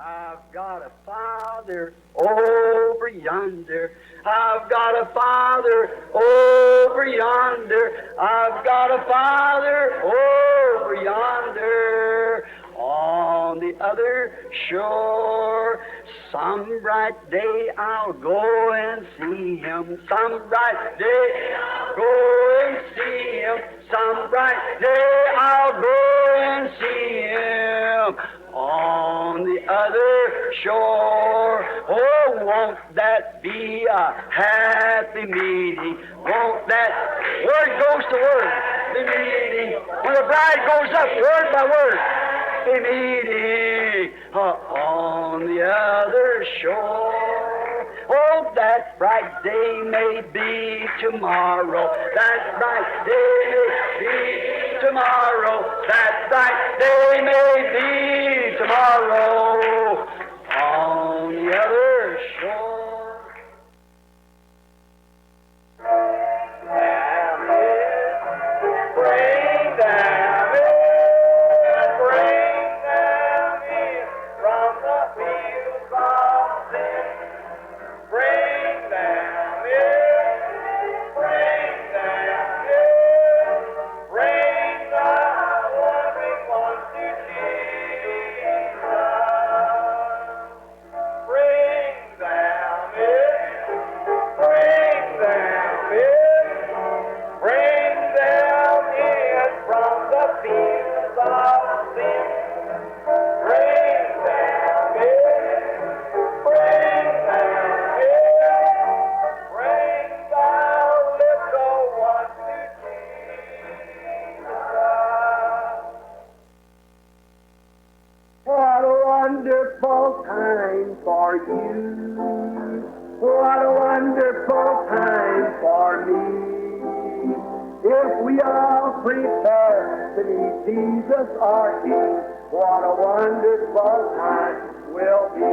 I've got a Father over yonder. I've got a Father over yonder. I've got a Father over yonder. On the other shore, some bright day I'll go and see Him. Some bright day I'll go and see Him. Some bright day I'll go and see Him. On the other shore, oh, won't that be a happy meeting? Won't that, word goes to word, the meeting. When the bride goes up, word by word, the meeting on the other shore. Oh, that bright day may be tomorrow. That bright day may be tomorrow. That bright day may be tomorrow on the other shore. Bring them in, bring them in from the fields of sin. Bring them in, bring them in, bring the wandering ones to Jesus. Bring them in, bring them in, bring them in from the fields of sin. Bring them in, bring them in, bring the little ones to Jesus. What a wonderful time for you. What a wonderful time for me. If we all prepare to meet Jesus our King, what a wonderful time will be.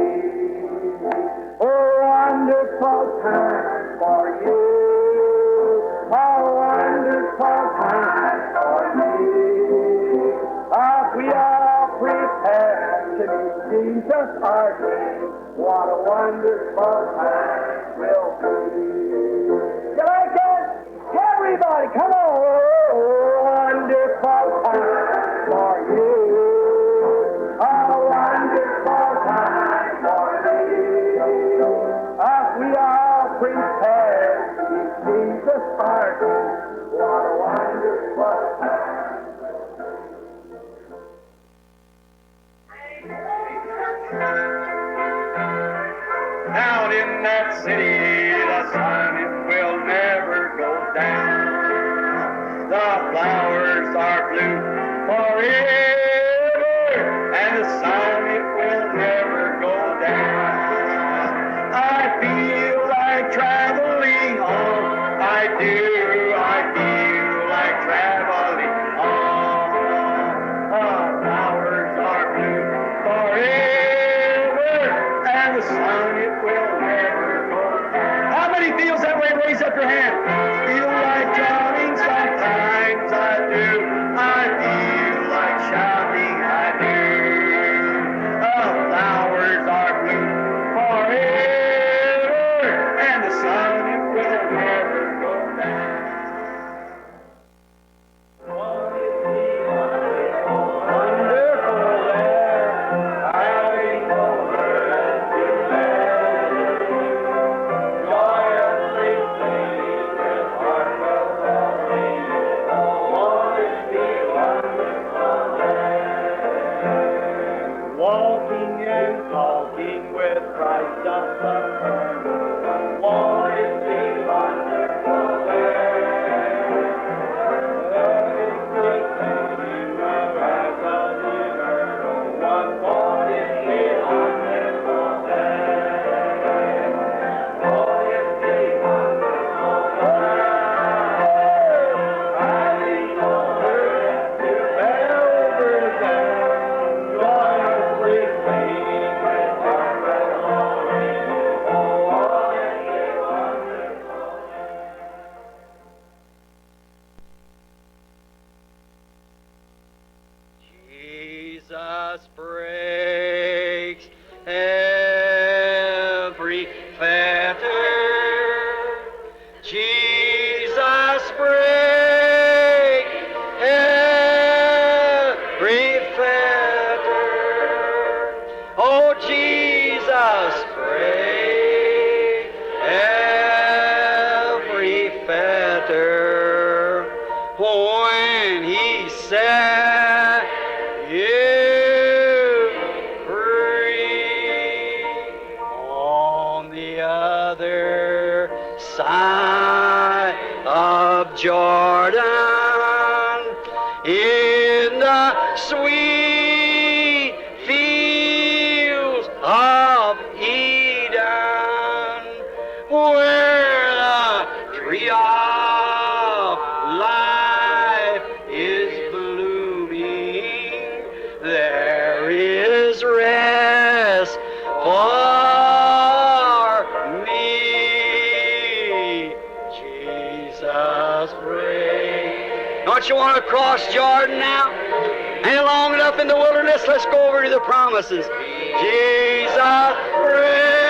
A wonderful time for you. A wonderful time for me. If we all prepare to meet Jesus our King, what a wonderful time will be. You like that? Everybody, come on! Wonderful time for you. A wonderful time for me. If we all prepare to meet Jesus our King, what a wonderful time. Down in that city, the sun it will never go down. The flowers are blue forever, and the sun it will never go down. I feel like traveling on. I do. I feel like traveling on. The flowers are blue forever, and the sun it will never go down. How many feels that way? Raise up your hand. Feel like drowning sometimes. I do. I feel like shouting. I do. The flowers are blue forever, and the sun it will never go down. Walking and talking with Christ just the firm. Won't it be wonderful there? Learning to sing the wrath of the eternal one. Won't it be wonderful there? Won't it be wonderful there? Riding over to Belvedere there. Joyously singing with our melody. Oh, Jordan, in the sweet fields of Eden, where the tree of life is blooming, there is rest for me. Jesus pray. Don't you want to cross Jordan now? Ain't long enough in the wilderness. Let's go over to the promises. Jesus pray.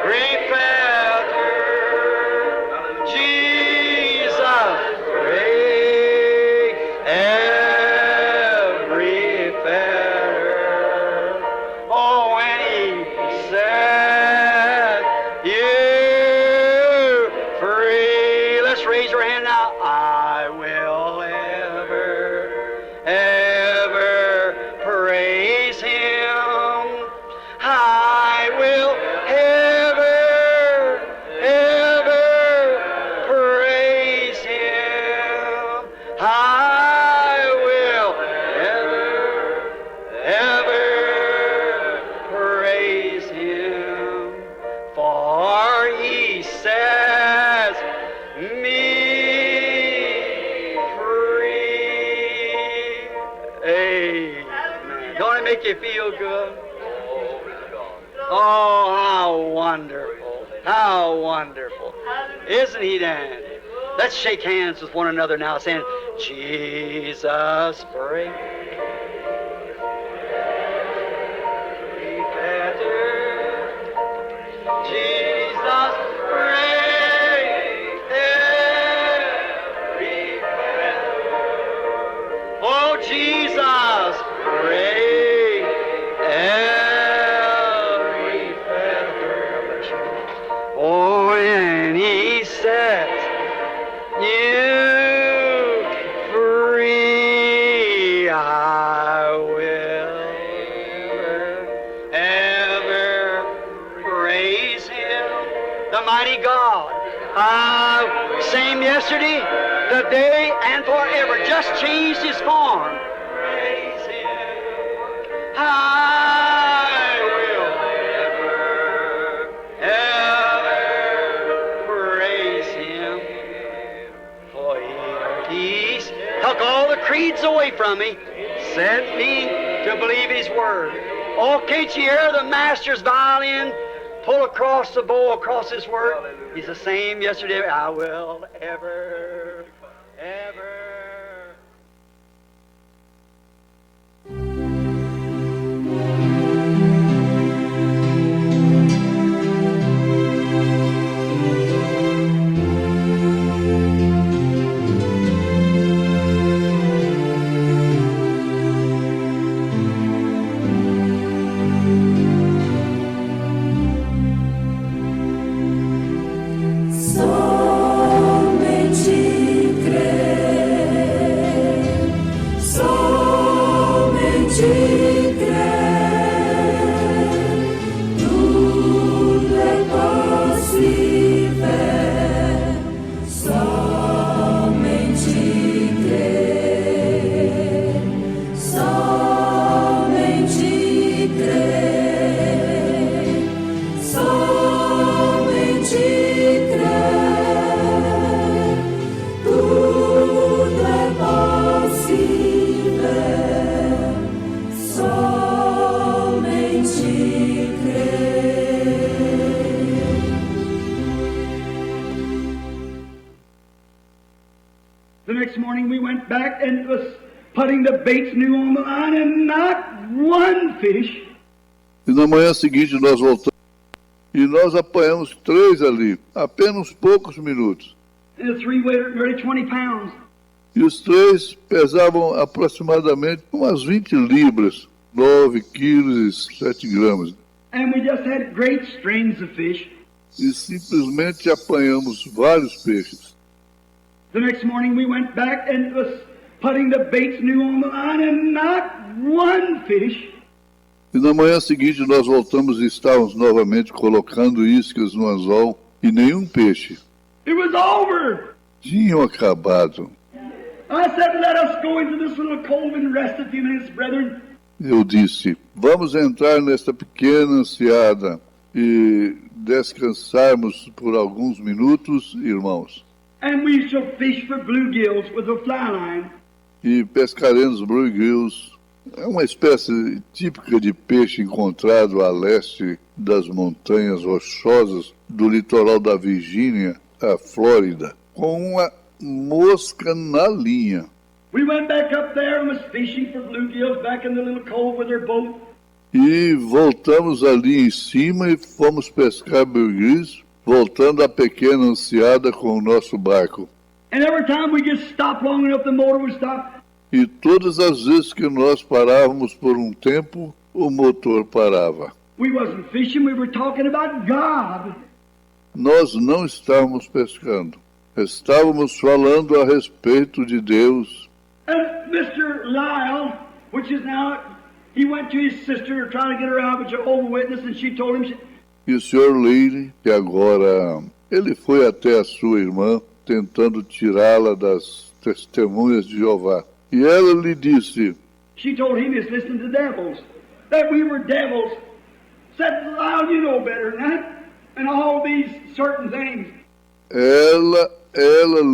Every feather. Jesus pray. Every feather. Oh, and he said, you free. Let's raise your hand now. I will ever praise him. I will ever praise him. I will ever praise him. For he says me free. Amen. Don't it make you feel good? Oh, how wonderful. How wonderful. Isn't he dandy? Let's shake hands with one another now saying, Jesus pray. Jesus pray. Every feather. Oh, Jesus pray. Every feather. Oh, and he sets you free. I will ever praise him, the mighty God. Same yesterday, today, and forever. Just changed his form. Praise him. I will ever praise him. For he took all the creeds away from me, sent me to believe his word. Oh, can't you hear the master's violin pull across the bow, across his word? He's the same yesterday. I will ever. The next morning we went back and it was putting the baits new on the line and not one fish. E na manhã seguinte nós voltamos e nós apanhamos 3 ali, apenas poucos minutos. And the three weighed nearly 20 pounds. E os 3 pesavam aproximadamente umas 20 libras, 9 quilos e 7 gramas. And we just had great strings of fish. E simplesmente apanhamos vários peixes. The next morning we went back and it was putting the baits new on the line and not one fish. E na manhã seguinte nós voltamos e estávamos novamente colocando iscas no anzol e nenhum peixe. It was over. Tinham acabado. I said, let us go into this little cove and rest a few minutes, brethren. Eu disse, vamos entrar nesta pequena enseada e descansarmos por alguns minutos, irmãos. And we shall fish for bluegills with a fly line. E pescaremos bluegills. É uma espécie típica de peixe encontrado a leste das montanhas rochosas do litoral da Virgínia, a Flórida, com uma mosca na linha. We went back up there and was fishing for bluegills back in the little cove with their boat. E voltamos ali em cima e fomos pescar bluegills, voltando à pequena enseada com o nosso barco. And every time we just stopped long enough, the motor would stop. E todas as vezes que nós parávamos por um tempo, o motor parava. We wasn't fishing, we were talking about God. Nós não estávamos pescando. Estávamos falando a respeito de Deus. And Mr. Lyle, which is now, he went to his sister trying to get her out with Jehovah's Witness, and she told him, E o Sr. Leary, que agora ele foi até a sua irmã, tentando tirá-la das testemunhas de Jeová. E ela lhe disse, she told him he's listening to devils, that we were devils. Said, Lyle, you know better than that, and all these certain things. Ela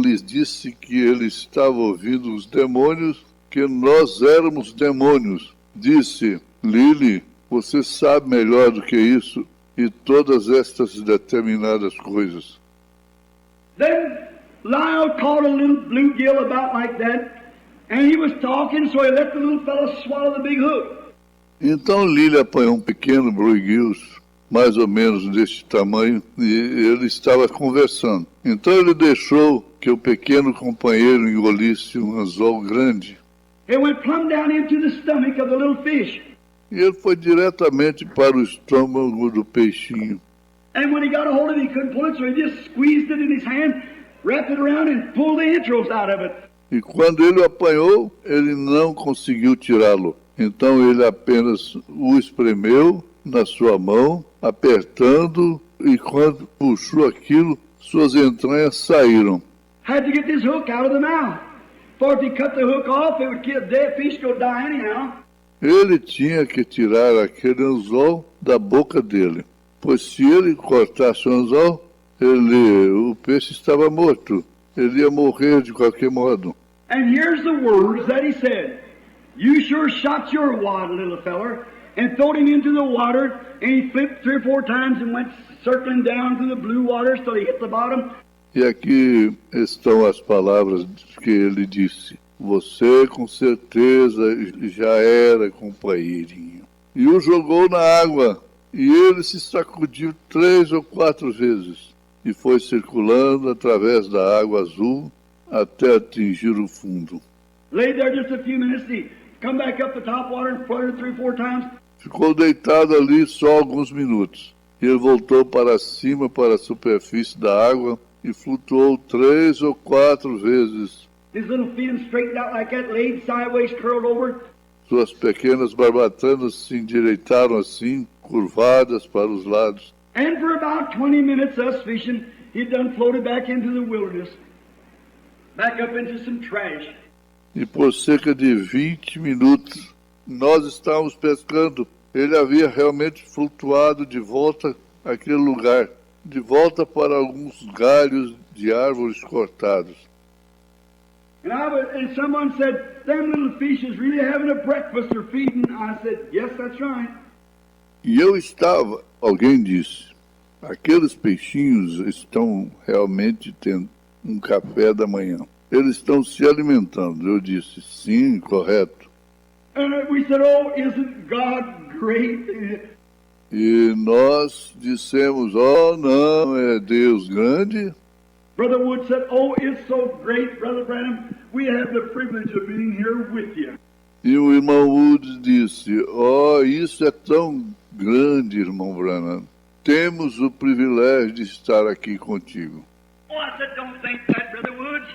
lhes disse que ele estava ouvindo os demônios, que nós éramos demônios. Disse, Lily, você sabe melhor do que isso e todas estas determinadas coisas. Then Lyle caught a little bluegill about like that, and he was talking, so he let the little fellow swallow the big hook. Então Lily apanhou um pequeno bluegill, mais ou menos deste tamanho, e ele estava conversando. Então ele deixou que o pequeno companheiro engolisse um anzol grande. It went plumb down into the stomach of the little fish. E ele foi diretamente para o estômago do peixinho. And when he got a hold of it, he couldn't pull it, so he just squeezed it in his hand, wrapped it around, and pulled the entrails out of it. E quando ele o apanhou, ele não conseguiu tirá-lo. Então ele apenas o espremeu na sua mão, apertando, e quando puxou aquilo, suas entranhas saíram. Had to get this hook out of the mouth. For if he cut the hook off, it would kill dead fish, go die anyhow. Ele tinha que tirar aquele anzol da boca dele, pois se ele cortasse o anzol, o peixe estava morto. Ele ia morrer de qualquer modo. And here's the words that he said. You sure shot your wad, little feller, and throwed him into the water, and he flipped 3 or 4 times and went circling down through the blue waters till he hit the bottom. E aqui estão as palavras que ele disse. Você com certeza já era companheirinho. E o jogou na água, e ele se sacudiu 3 ou 4 vezes, e foi circulando através da água azul até atingir o fundo. Laid there just a few minutes, he come back up the top water and fluttered 3 or 4 times. Ficou deitado ali só alguns minutos. E ele voltou para cima, para a superfície da água, e flutuou 3 ou 4 vezes. His little fins straightened out like that, laid sideways, curled over. Suas pequenas barbatanas se endireitaram assim, curvadas para os lados. And for about 20 minutes, us fishing, he'd done floated back into the wilderness, back up into some trash. E por cerca de 20 minutos, nós estávamos pescando. Ele havia realmente flutuado de volta àquele lugar, de volta para alguns galhos de árvores cortados. And someone said, them little fish is really having a breakfast or feeding. I said, yes, that's right. E eu estava, alguém disse, aqueles peixinhos estão realmente tendo um café da manhã. Eles estão se alimentando. Eu disse, sim, correto. And we said, oh, isn't God great? E nós dissemos, oh, não, é Deus grande. Brother Wood said, oh, it's so great, Brother Branham. We have the privilege of being here with you. E o irmão Wood disse, oh, isso é tão grande, irmão Branham. Temos o privilégio de estar aqui contigo. Oh, I said, don't think that, Brother Woods.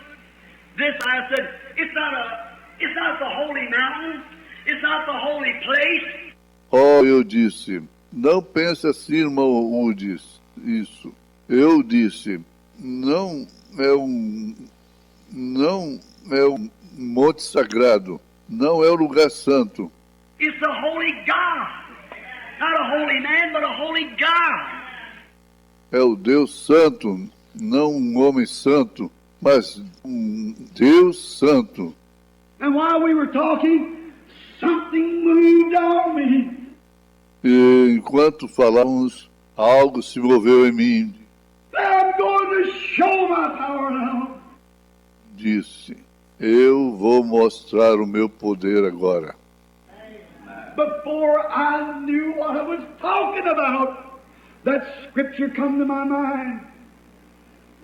This, I said, it's not the holy mountain. It's not the holy place. Oh, eu disse, não pense assim, irmão Wood, isso. Eu disse, não é um monte sagrado, não é o lugar santo. It's a holy God. Not a holy man, but a holy God. É o Deus santo, não um homem santo, mas um Deus santo. And while we were talking, something moved on me. E enquanto falávamos, algo se moveu em mim. I'm going to show my power now. Disse, eu vou mostrar o meu poder agora. Before I knew what I was talking about, that scripture come to my mind.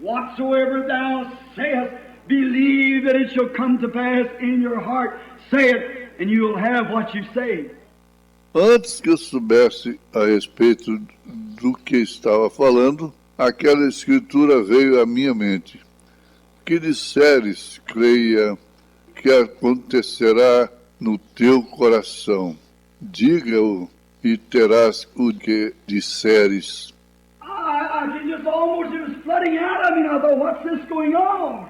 Whatsoever thou sayest, believe that it shall come to pass in your heart. Say it, and you will have what you say. Antes que eu soubesse a respeito do que estava falando, aquela escritura veio à minha mente. Que disseres, creia, que acontecerá no teu coração. Diga-o e terás o que disseres. I just almost, it was flooding out of me, and I thought, what's this going on?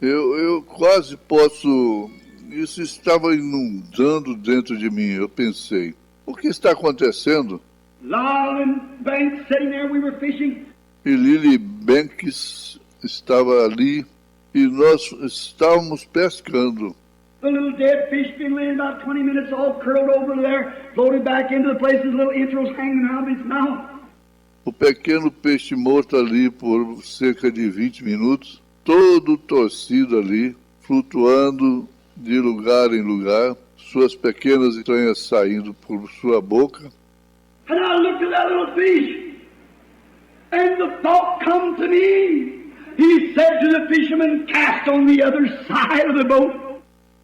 Eu quase posso... Isso estava inundando dentro de mim. Eu pensei, o que está acontecendo? Lyle and Banks sitting there, we were fishing. E Lily Banks estava ali e nós estávamos pescando. The little dead fish been laying about 20 minutes, all curled over there, floated back into the place, his little entrails hanging out of his mouth. O pequeno peixe morto ali por cerca de 20 minutos, todo torcido ali, flutuando de lugar em lugar, suas pequenas entranhas saindo por sua boca. And I looked at that little fish, and the thought come to me. He said to the fisherman, cast on the other side of the boat.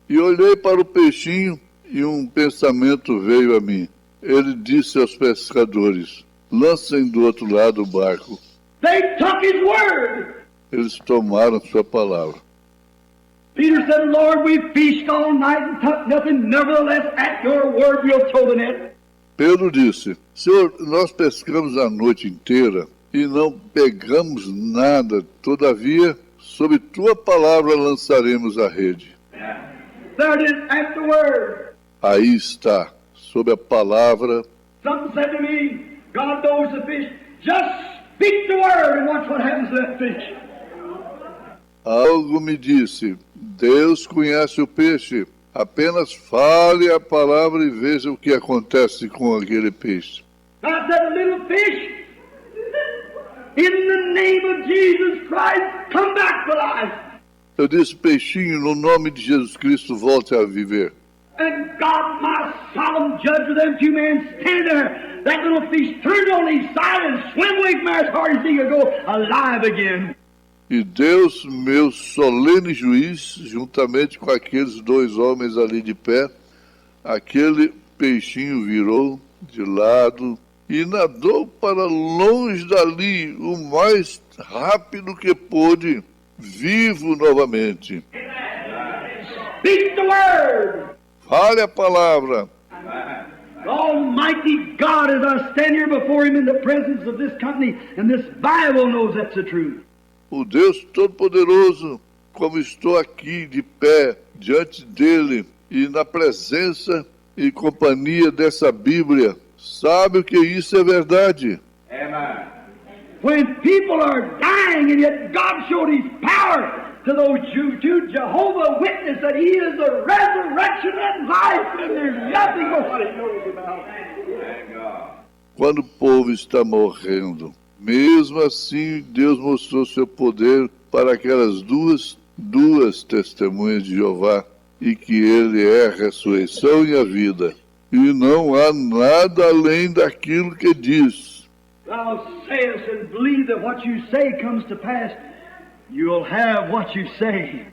E olhei para o peixinho e um pensamento veio a mim. Ele disse aos pescadores, lancem do outro lado o barco. They took his word. Eles tomaram sua palavra. Peter said, Lord, we fished all night and took nothing. Nevertheless, at your word, we'll throw the net. Pedro disse, Senhor, nós pescamos a noite inteira e não pegamos nada. Todavia, sob tua palavra lançaremos a rede. There it is, at the word. Aí está, sob a palavra. Something said to me, God knows the fish. Just speak the word and watch what happens to that fish. Algo me disse, Deus conhece o peixe. Apenas fale a palavra e veja o que acontece com aquele peixe. I said, little fish, in the name of Jesus Christ, come back to life. Eu disse, peixinho, no nome de Jesus Cristo, volte a viver. And God, my solemn judge of them two men standing there, that little fish turned on his side and swam away from there as hard as he could go, alive again. E Deus, meu solene juiz, juntamente com aqueles dois homens ali de pé, aquele peixinho virou de lado e nadou para longe dali, o mais rápido que pôde, vivo novamente. Speak the word. Fale a palavra. Almighty God, as I stand here before Him in the presence of this company, and this Bible knows that's the truth. O Deus Todo-Poderoso, como estou aqui de pé diante dele e na presença e companhia dessa Bíblia, sabe o que isso é verdade? Amen. When people are dying and yet God showed His power to those two Jehovah Witnesses that He is the resurrection and life and there's nothing nobody knows about. Thank God. Quando o povo está morrendo, mesmo assim Deus mostrou seu poder para aquelas duas testemunhas de Jeová e que Ele é a ressurreição e a vida. E não há nada além daquilo que diz. Thou sayest and believe that what you say comes to pass, you'll have what you say.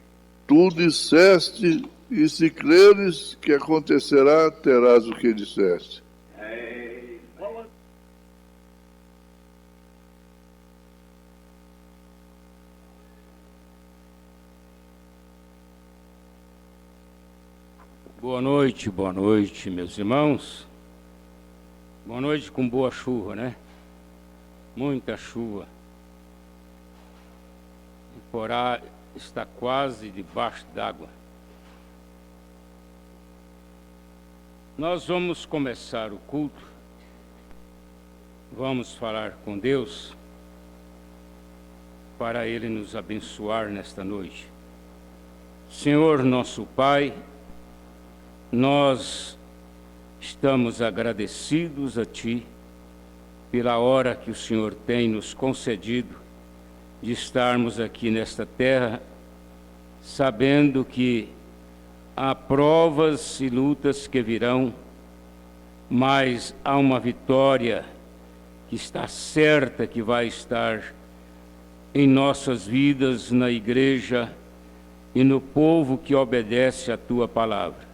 Tu disseste, e se creres que acontecerá, terás o que disseste. Boa noite, meus irmãos. Boa noite com boa chuva, né? Muita chuva. temporada está quase debaixo d'água. Nós vamos começar o culto, vamos falar com Deus, para Ele nos abençoar nesta noite. Senhor nosso Pai, nós estamos agradecidos a Ti pela hora que o Senhor tem nos concedido de estarmos aqui nesta terra, sabendo que há provas e lutas que virão, mas há uma vitória que está certa que vai estar em nossas vidas, na igreja e no povo que obedece à Tua palavra.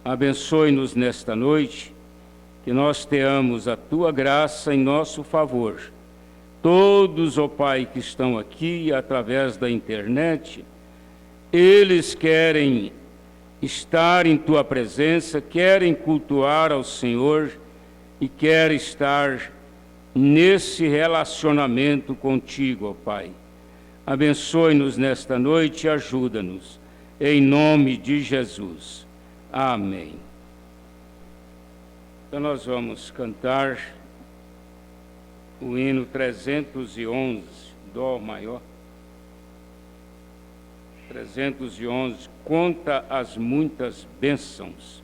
Abençoe-nos nesta noite, que nós tenhamos a Tua graça em nosso favor. Todos, ó Pai, que estão aqui através da internet, eles querem estar em Tua presença, querem cultuar ao Senhor e querem estar nesse relacionamento contigo, ó Pai. Abençoe-nos nesta noite e ajuda-nos, em nome de Jesus. Amém. Então nós vamos cantar o hino 311, Dó maior. 311, conta as muitas bênçãos.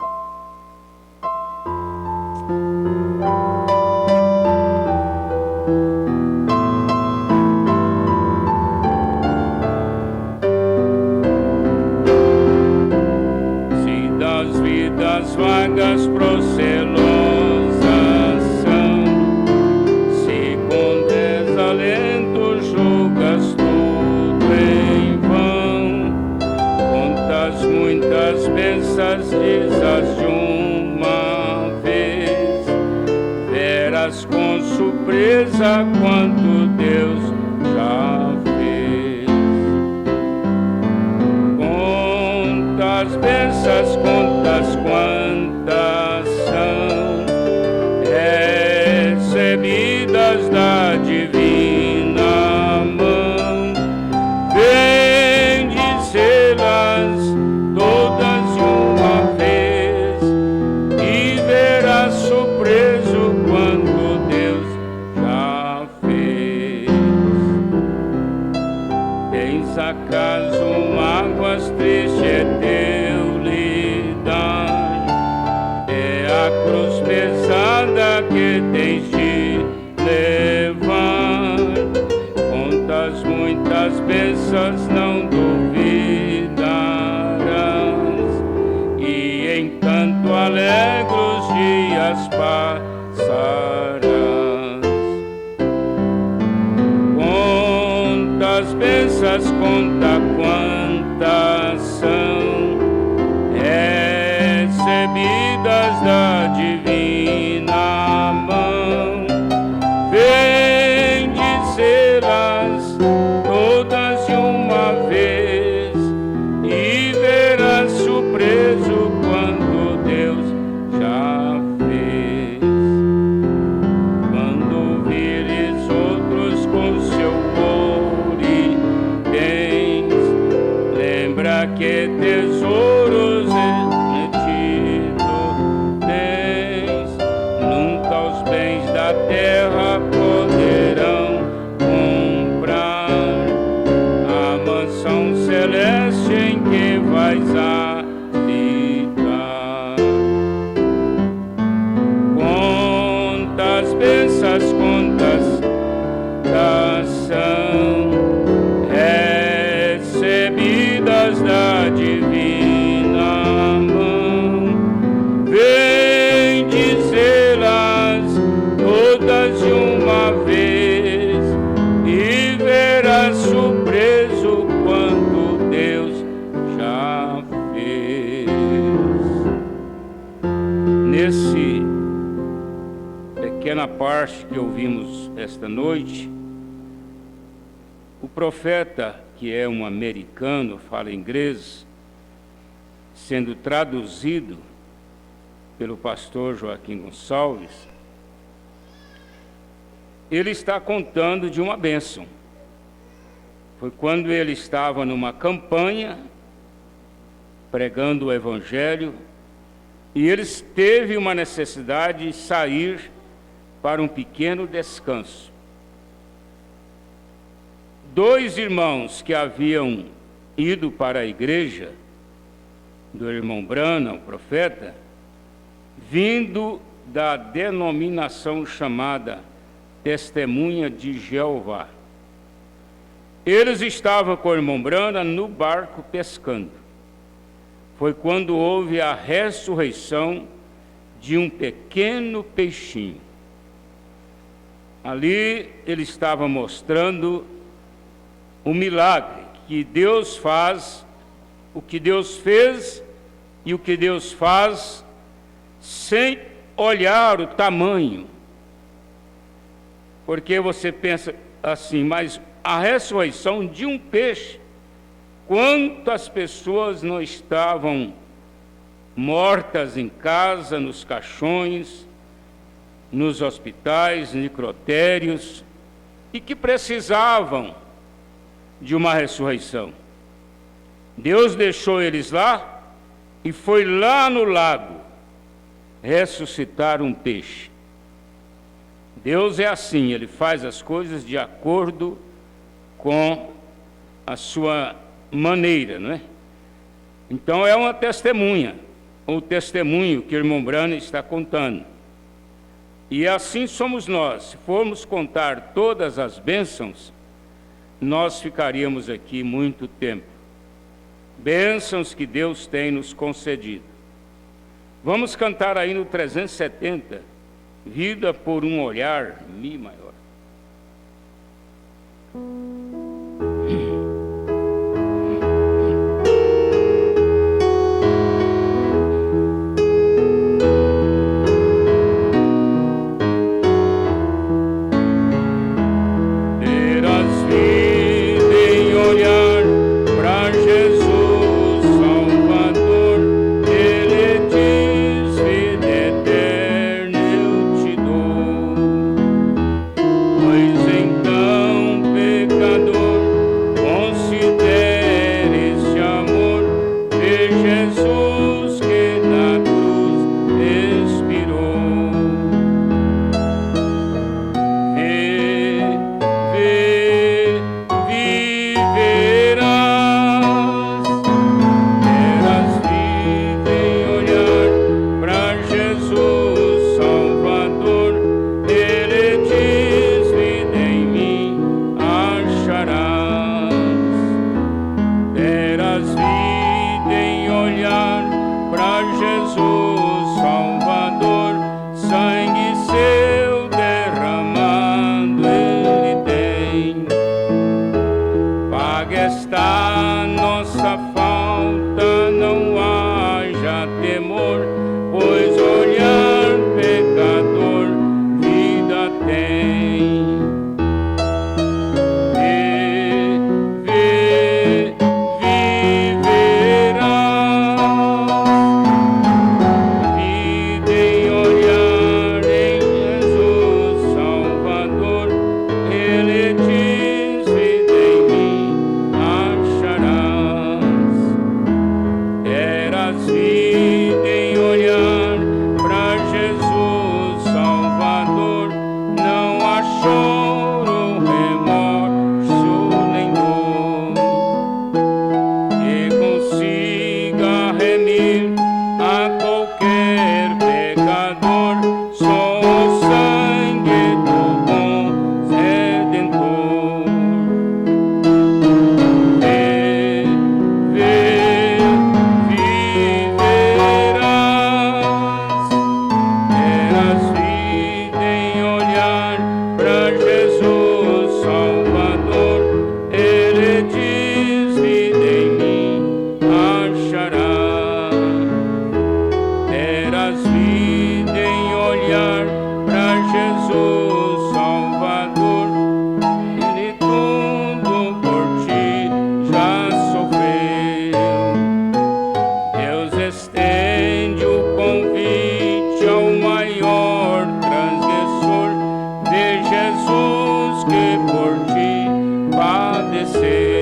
Se das vidas vagas procelosas são, se com desalento julgas tudo em vão, quantas muitas bênçãos dizas de uma vez, verás com surpresa quanto Deus já fez. Quantas bênçãos, contas quantas são recebidas da divina mão, bendizê-las todas de uma vez e verás surpreso quanto Deus já fez. Tens acaso mágoas, triste é teu lidar, é a cruz pesada que tens de levar. Quantas muitas bênçãos não duvidarás, e em canto alegre os dias passarás. Quantas bênçãos, conta quantas são recebidas da divina mão, bendizê-las todas de uma vez e verás surpreso quanto Deus já fez. Quando vires outros com seu ouro e bens, lembra que tesouros retido tens. Nunca os bens da terra poderão comprar a mansão celeste em que vais habitar. Quantas bênçãos, contas são recebidas da divina mão, bendizê-las todas de uma vez e verás surpreso quanto Deus já fez. Nesse pequena parte que ouvimos esta noite, o profeta, que é um americano, fala inglês, sendo traduzido pelo pastor Joaquim Gonçalves, ele está contando de uma bênção. Foi quando ele estava numa campanha, pregando o Evangelho, e ele teve uma necessidade de sair para um pequeno descanso. 2 irmãos que haviam ido para a igreja, do irmão Branham, o profeta, vindo da denominação chamada Testemunha de Jeová. Eles estavam com o irmão Branham no barco pescando. Foi quando houve a ressurreição de um pequeno peixinho. Ali ele estava mostrando o milagre que Deus faz, o que Deus fez e o que Deus faz sem olhar o tamanho. Porque você pensa assim, mas a ressurreição de um peixe, quantas pessoas não estavam mortas em casa, nos caixões, nos hospitais, necrotérios, e que precisavam de uma ressurreição. Deus deixou eles lá e foi lá no lago ressuscitar um peixe. Deus é assim, Ele faz as coisas de acordo com a sua maneira, não é? Então é uma testemunha, o testemunho que o irmão Branham está contando. E assim somos nós. Se formos contar todas as bênçãos, nós ficaríamos aqui muito tempo. Bênçãos que Deus tem nos concedido. Vamos cantar aí no 370, Vida por um Olhar, Mi maior. Jesus que por ti padeceu.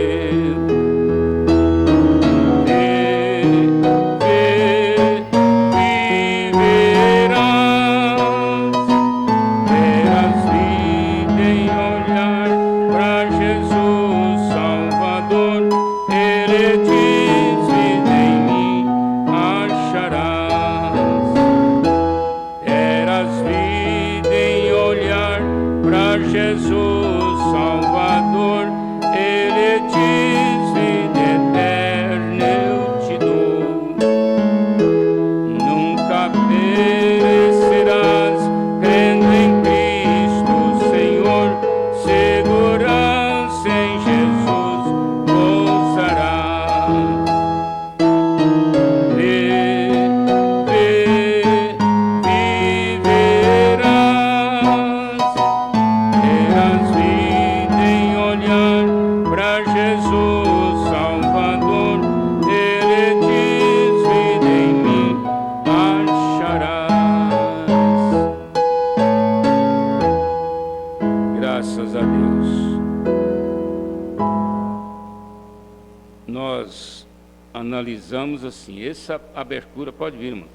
finalizamos assim. Essa abertura, pode vir, irmão.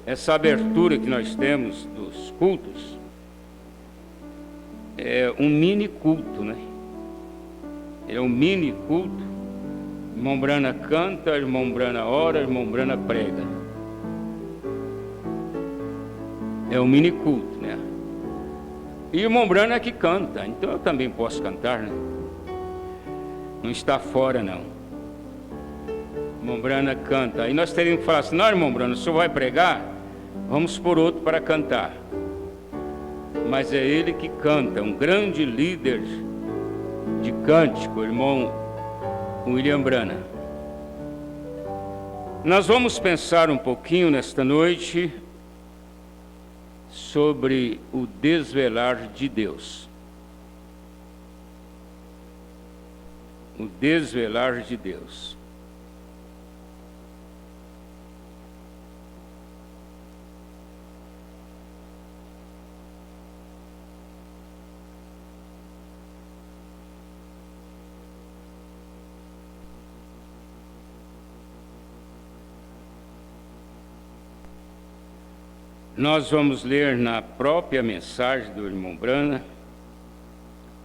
Essa abertura que nós temos dos cultos é um mini culto, né? É um mini culto. Irmão Brana canta, irmão Brana ora, irmão Brana prega. É um mini culto, né? E o irmão Brana é que canta, então eu também posso cantar, né? Não está fora, não. Irmão Brana canta. Aí nós teríamos que falar assim: não, irmão Brana, o senhor vai pregar? Vamos por outro para cantar. Mas é ele que canta, um grande líder de cântico, o irmão William Brana. Nós vamos pensar um pouquinho nesta noite sobre o desvelar de Deus. O desvelar de Deus. Nós vamos ler na própria mensagem do irmão Brana,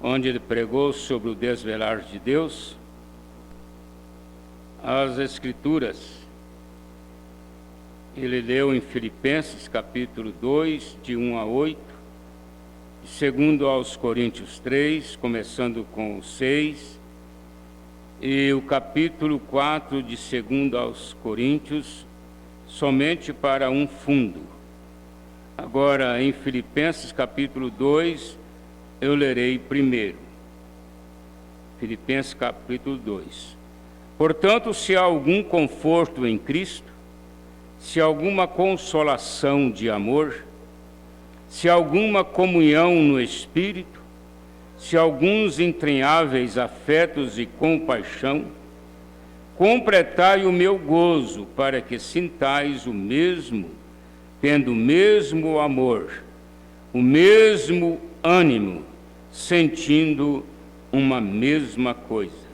onde ele pregou sobre o desvelar de Deus, as Escrituras. Ele leu em Filipenses capítulo 2, de 1 a 8, segundo aos Coríntios 3, começando com o 6, e o capítulo 4 de 2 aos Coríntios, somente para um fundo. Agora, em Filipenses capítulo 2, eu lerei primeiro. Filipenses capítulo 2. Portanto, se há algum conforto em Cristo, se há alguma consolação de amor, se há alguma comunhão no Espírito, se há alguns entranháveis afetos e compaixão, completai o meu gozo, para que sintais o mesmo, tendo o mesmo amor, o mesmo ânimo, sentindo uma mesma coisa.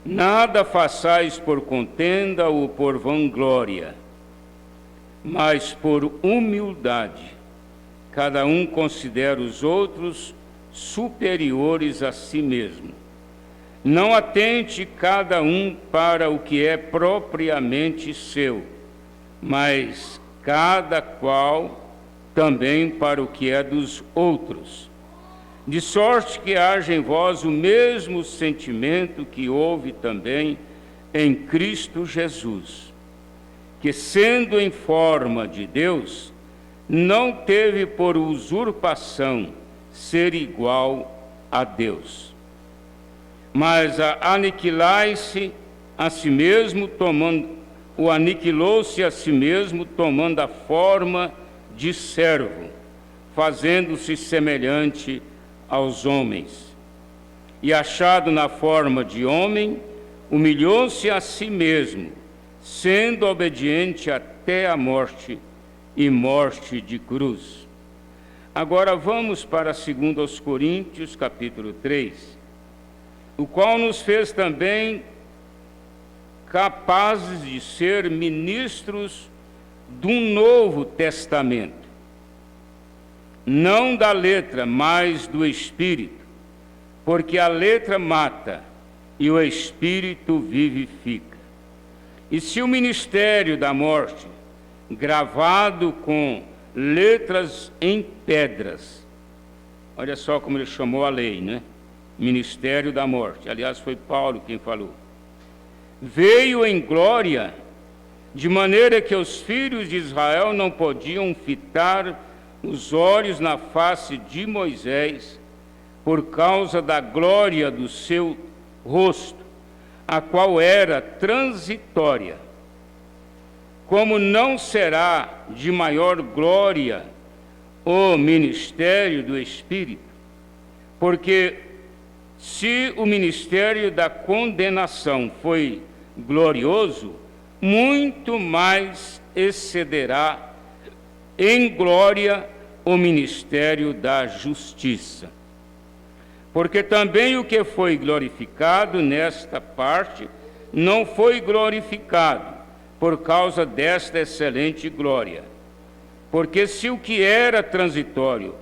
Nada façais por contenda ou por vanglória, mas por humildade. Cada um considera os outros superiores a si mesmo. Não atente cada um para o que é propriamente seu, mas cada qual também para o que é dos outros. De sorte que haja em vós o mesmo sentimento que houve também em Cristo Jesus, que, sendo em forma de Deus, não teve por usurpação ser igual a Deus, mas aniquilou-se a si mesmo, aniquilou-se a si mesmo, tomando a forma de servo, fazendo-se semelhante aos homens. E achado na forma de homem, humilhou-se a si mesmo, sendo obediente até a morte, e morte de cruz. Agora vamos para 2 Coríntios, capítulo 3, o qual nos fez também capazes de ser ministros de um novo testamento, não da letra, mas do Espírito, porque a letra mata e o Espírito vivifica. E se o ministério da morte, gravado com letras em pedras, olha só como ele chamou a lei, né? Ministério da morte, aliás foi Paulo quem falou, veio em glória, de maneira que os filhos de Israel não podiam fitar os olhos na face de Moisés, por causa da glória do seu rosto, a qual era transitória. Como não será de maior glória o ministério do Espírito? Porque se o ministério da condenação foi glorioso, muito mais excederá em glória o ministério da justiça. Porque também o que foi glorificado nesta parte não foi glorificado por causa desta excelente glória. Porque se o que era transitório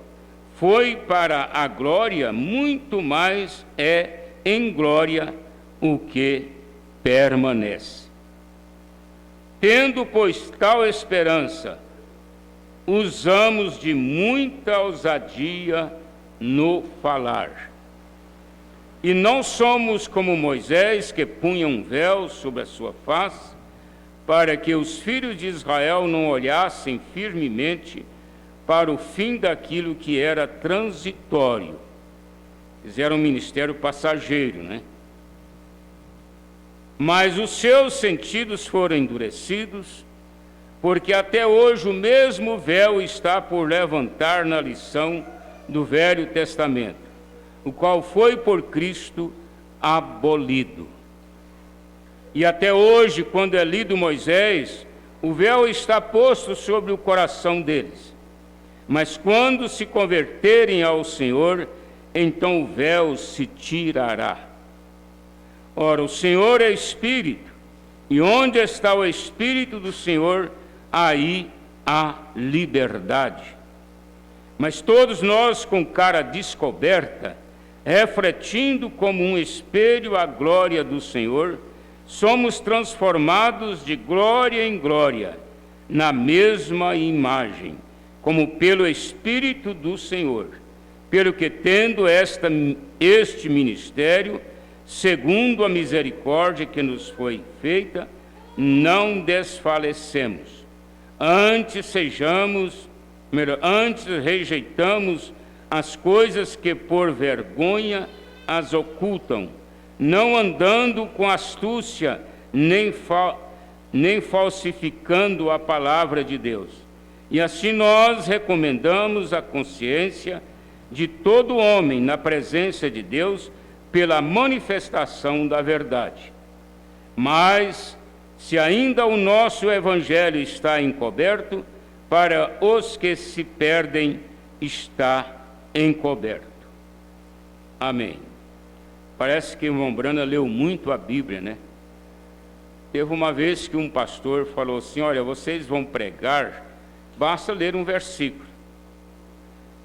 foi para a glória, muito mais é em glória o que permanece. Tendo, pois, tal esperança, usamos de muita ousadia no falar. E não somos como Moisés, que punha um véu sobre a sua face, para que os filhos de Israel não olhassem firmemente para o fim daquilo que era transitório. Fizeram um ministério passageiro, né? Mas os seus sentidos foram endurecidos, porque até hoje o mesmo véu está por levantar na lição do Velho Testamento, o qual foi por Cristo abolido. E até hoje, quando é lido Moisés, o véu está posto sobre o coração deles. Mas quando se converterem ao Senhor, então o véu se tirará. Ora, o Senhor é Espírito, e onde está o Espírito do Senhor, aí há liberdade. Mas todos nós, com cara descoberta, refletindo como um espelho a glória do Senhor, somos transformados de glória em glória, na mesma imagem, como pelo Espírito do Senhor, pelo que, tendo este ministério, segundo a misericórdia que nos foi feita, não desfalecemos. Antes rejeitamos as coisas que por vergonha as ocultam, não andando com astúcia, nem falsificando a palavra de Deus. E assim nós recomendamos a consciência de todo homem na presença de Deus pela manifestação da verdade. Mas, se ainda o nosso evangelho está encoberto, para os que se perdem está encoberto. Amém. Parece que o irmão Brana leu muito a Bíblia, né? Teve uma vez que um pastor falou assim: olha, vocês vão pregar, basta ler um versículo.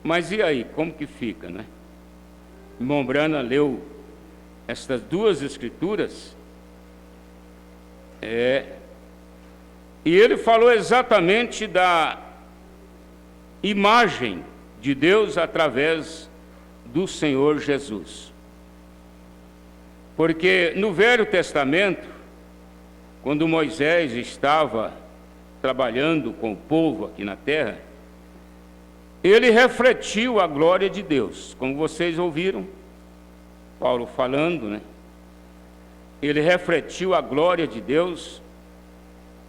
Mas e aí, como que fica, né? O irmão Brana leu estas duas escrituras, e ele falou exatamente da imagem de Deus através do Senhor Jesus. Porque no Velho Testamento, quando Moisés estava trabalhando com o povo aqui na terra, ele refletiu a glória de Deus, como vocês ouviram Paulo falando, né? Ele refletiu a glória de Deus,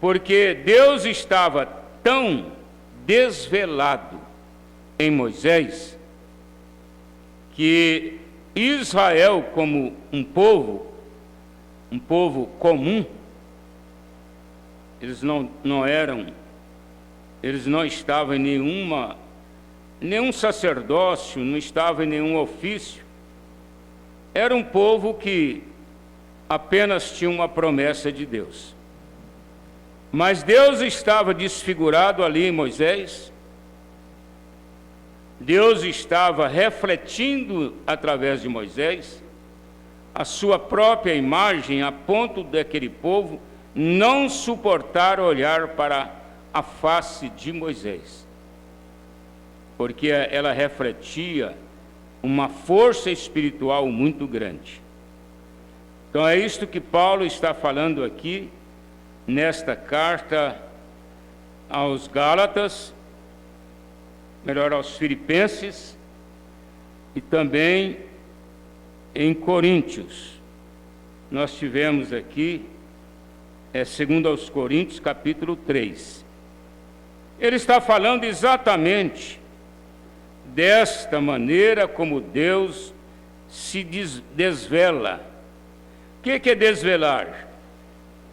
porque Deus estava tão desvelado em Moisés, que Israel, como um povo comum, eles não estavam em nenhum sacerdócio, não estavam em nenhum ofício. Era um povo que apenas tinha uma promessa de Deus. Mas Deus estava desfigurado ali em Moisés. Deus estava refletindo através de Moisés a sua própria imagem, a ponto daquele povo não suportar olhar para a face de Moisés, porque ela refletia uma força espiritual muito grande. Então é isto que Paulo está falando aqui nesta carta aos Gálatas, melhor, aos Filipenses, e também em Coríntios. Nós tivemos aqui, segundo aos Coríntios, capítulo 3. Ele está falando exatamente desta maneira como Deus se desvela. O que é desvelar?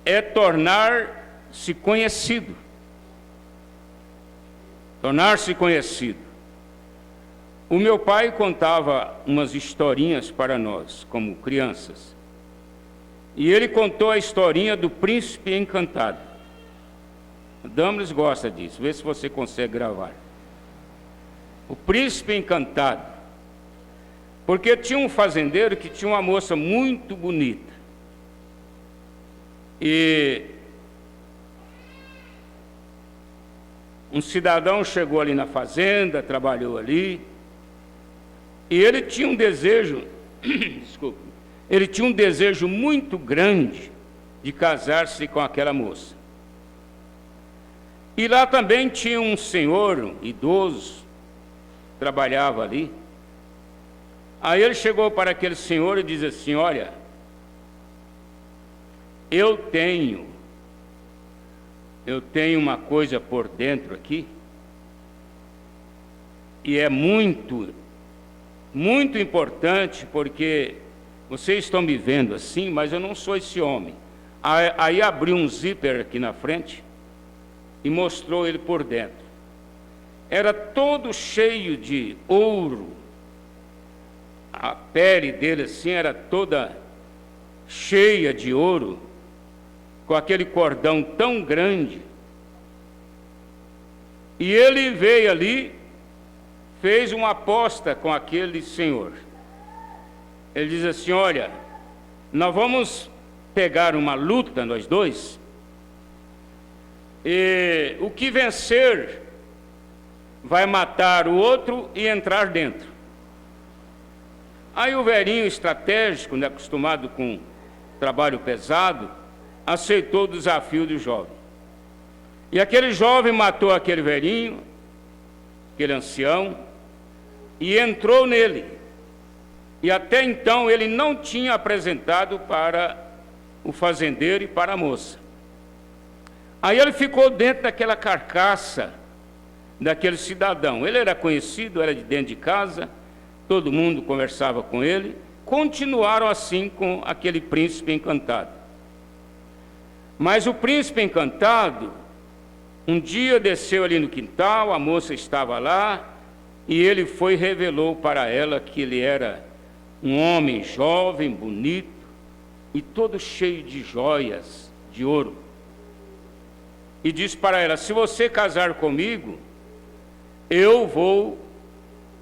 É tornar-se conhecido. Tornar-se conhecido. O meu pai contava umas historinhas para nós, como crianças. E ele contou a historinha do príncipe encantado. Damos gosta disso, vê se você consegue gravar. O príncipe encantado. Porque tinha um fazendeiro que tinha uma moça muito bonita. E um cidadão chegou ali na fazenda, trabalhou ali, e ele tinha um desejo, desculpe, ele tinha um desejo muito grande de casar-se com aquela moça. E lá também tinha um senhor idoso, trabalhava ali. Aí ele chegou para aquele senhor e disse assim: olha, eu tenho uma coisa por dentro aqui, e é muito, muito importante, porque vocês estão me vendo assim, mas eu não sou esse homem. Aí abriu um zíper aqui na frente e mostrou ele por dentro. Era todo cheio de ouro, a pele dele assim era toda cheia de ouro, com aquele cordão tão grande. E ele veio ali, fez uma aposta com aquele senhor. Ele diz assim: olha, nós vamos pegar uma luta, nós dois, e o que vencer vai matar o outro e entrar dentro. Aí o velhinho estratégico, né, acostumado com trabalho pesado, aceitou o desafio do jovem. E aquele jovem matou aquele velhinho, aquele ancião, e entrou nele. E até então ele não tinha apresentado para o fazendeiro e para a moça. Aí ele ficou dentro daquela carcaça daquele cidadão. Ele era conhecido, era de dentro de casa, todo mundo conversava com ele. Continuaram assim com aquele príncipe encantado. Mas o príncipe encantado, um dia desceu ali no quintal, a moça estava lá, e ele foi e revelou para ela que ele era um homem jovem, bonito, e todo cheio de joias, de ouro. E disse para ela: se você casar comigo, eu vou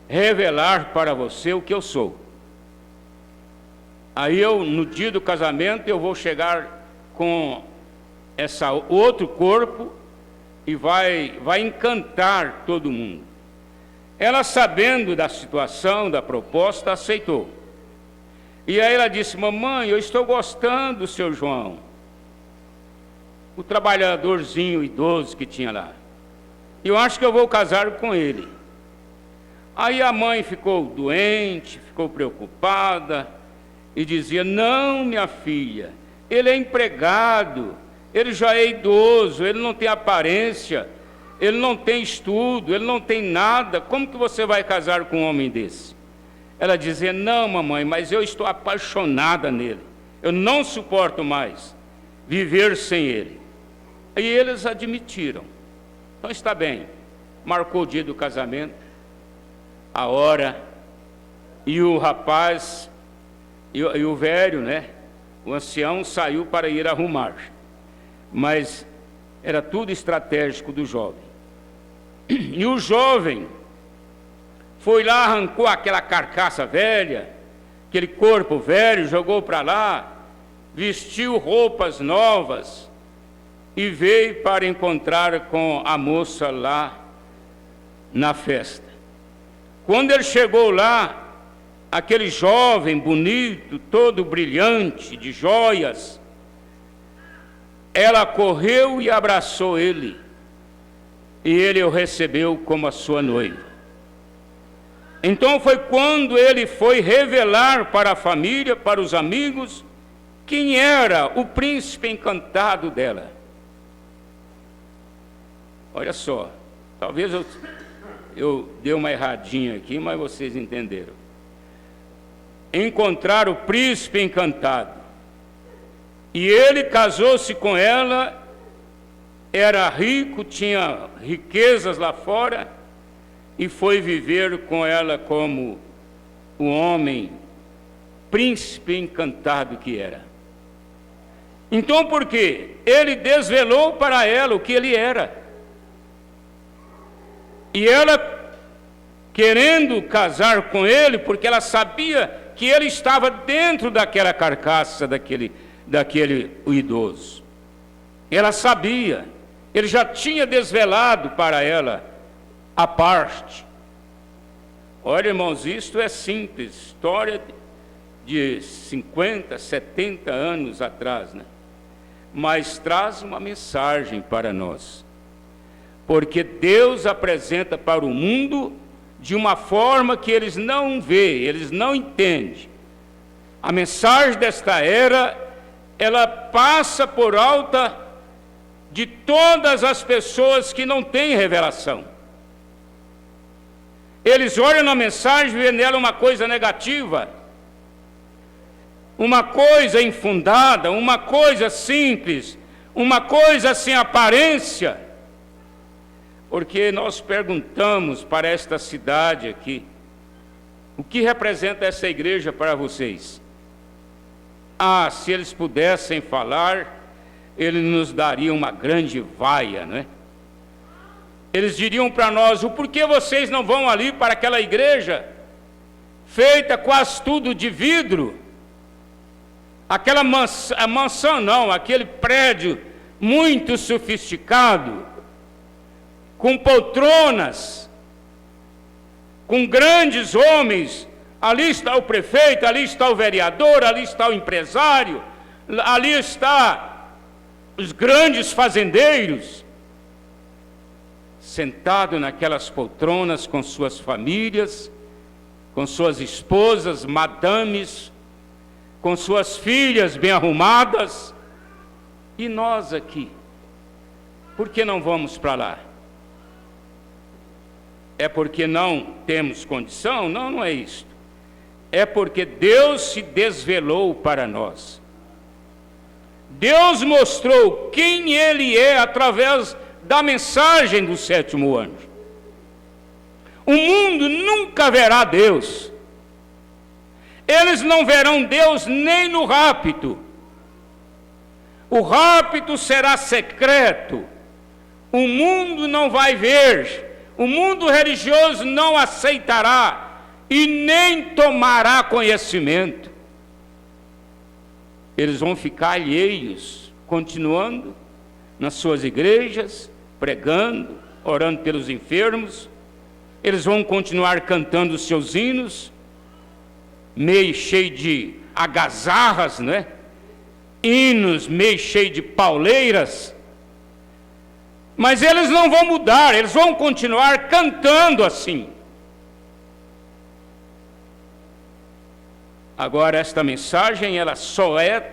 revelar para você o que eu sou. Aí no dia do casamento, eu vou chegar com esse outro corpo e vai encantar todo mundo. Ela, sabendo da situação, da proposta, aceitou. E aí ela disse: mamãe, eu estou gostando do seu João, o trabalhadorzinho idoso que tinha lá. Eu acho que eu vou casar com ele. Aí a mãe ficou doente, ficou preocupada, e dizia: não, minha filha, ele é empregado, ele já é idoso, ele não tem aparência, ele não tem estudo, ele não tem nada, como que você vai casar com um homem desse? Ela dizia: não, mamãe, mas eu estou apaixonada nele, eu não suporto mais viver sem ele. E eles admitiram. Então está bem, marcou o dia do casamento, a hora, e o rapaz, e o velho, né, o ancião, saiu para ir arrumar. Mas era tudo estratégico do jovem. E o jovem foi lá, arrancou aquela carcaça velha, aquele corpo velho, jogou para lá, vestiu roupas novas e veio para encontrar com a moça lá na festa. Quando ele chegou lá, aquele jovem bonito, todo brilhante, de joias, ela correu e abraçou ele, e ele o recebeu como a sua noiva. Então foi quando ele foi revelar para a família, para os amigos, quem era o príncipe encantado dela. Olha só, talvez eu dei uma erradinha aqui, mas vocês entenderam. Encontrar o príncipe encantado. E ele casou-se com ela, era rico, tinha riquezas lá fora, e foi viver com ela como o homem, príncipe encantado que era. Então por quê? Ele desvelou para ela o que ele era. E ela, querendo casar com ele, porque ela sabia que ele estava dentro daquela carcaça, daquele idoso. Ela sabia, ele já tinha desvelado para ela a parte. Olha, irmãos, isto é simples, história de 50, 70 anos atrás, né? Mas traz uma mensagem para nós. Porque Deus apresenta para o mundo de uma forma que eles não veem, eles não entendem. A mensagem desta era, ela passa por alta de todas as pessoas que não têm revelação. Eles olham na mensagem e veem nela uma coisa negativa, uma coisa infundada, uma coisa simples, uma coisa sem aparência. Porque nós perguntamos para esta cidade aqui, o que representa essa igreja para vocês? Ah, se eles pudessem falar, eles nos dariam uma grande vaia, não é? Eles diriam para nós, o porquê vocês não vão ali para aquela igreja, feita quase tudo de vidro, aquela mansão não, aquele prédio muito sofisticado, com poltronas, com grandes homens, ali está o prefeito, ali está o vereador, ali está o empresário, ali está os grandes fazendeiros, sentados naquelas poltronas com suas famílias, com suas esposas, madames, com suas filhas bem arrumadas, e nós aqui, por que não vamos para lá? É porque não temos condição? Não, não é isto. É porque Deus se desvelou para nós. Deus mostrou quem Ele é através da mensagem do sétimo anjo. O mundo nunca verá Deus. Eles não verão Deus nem no rapto. O rapto será secreto. O mundo não vai ver. O mundo religioso não aceitará e nem tomará conhecimento. Eles vão ficar alheios, continuando nas suas igrejas, pregando, orando pelos enfermos. Eles vão continuar cantando os seus hinos, meio cheio de agazarras, né? Hinos meio cheio de pauleiras. Mas eles não vão mudar, eles vão continuar cantando assim. Agora, esta mensagem, ela só é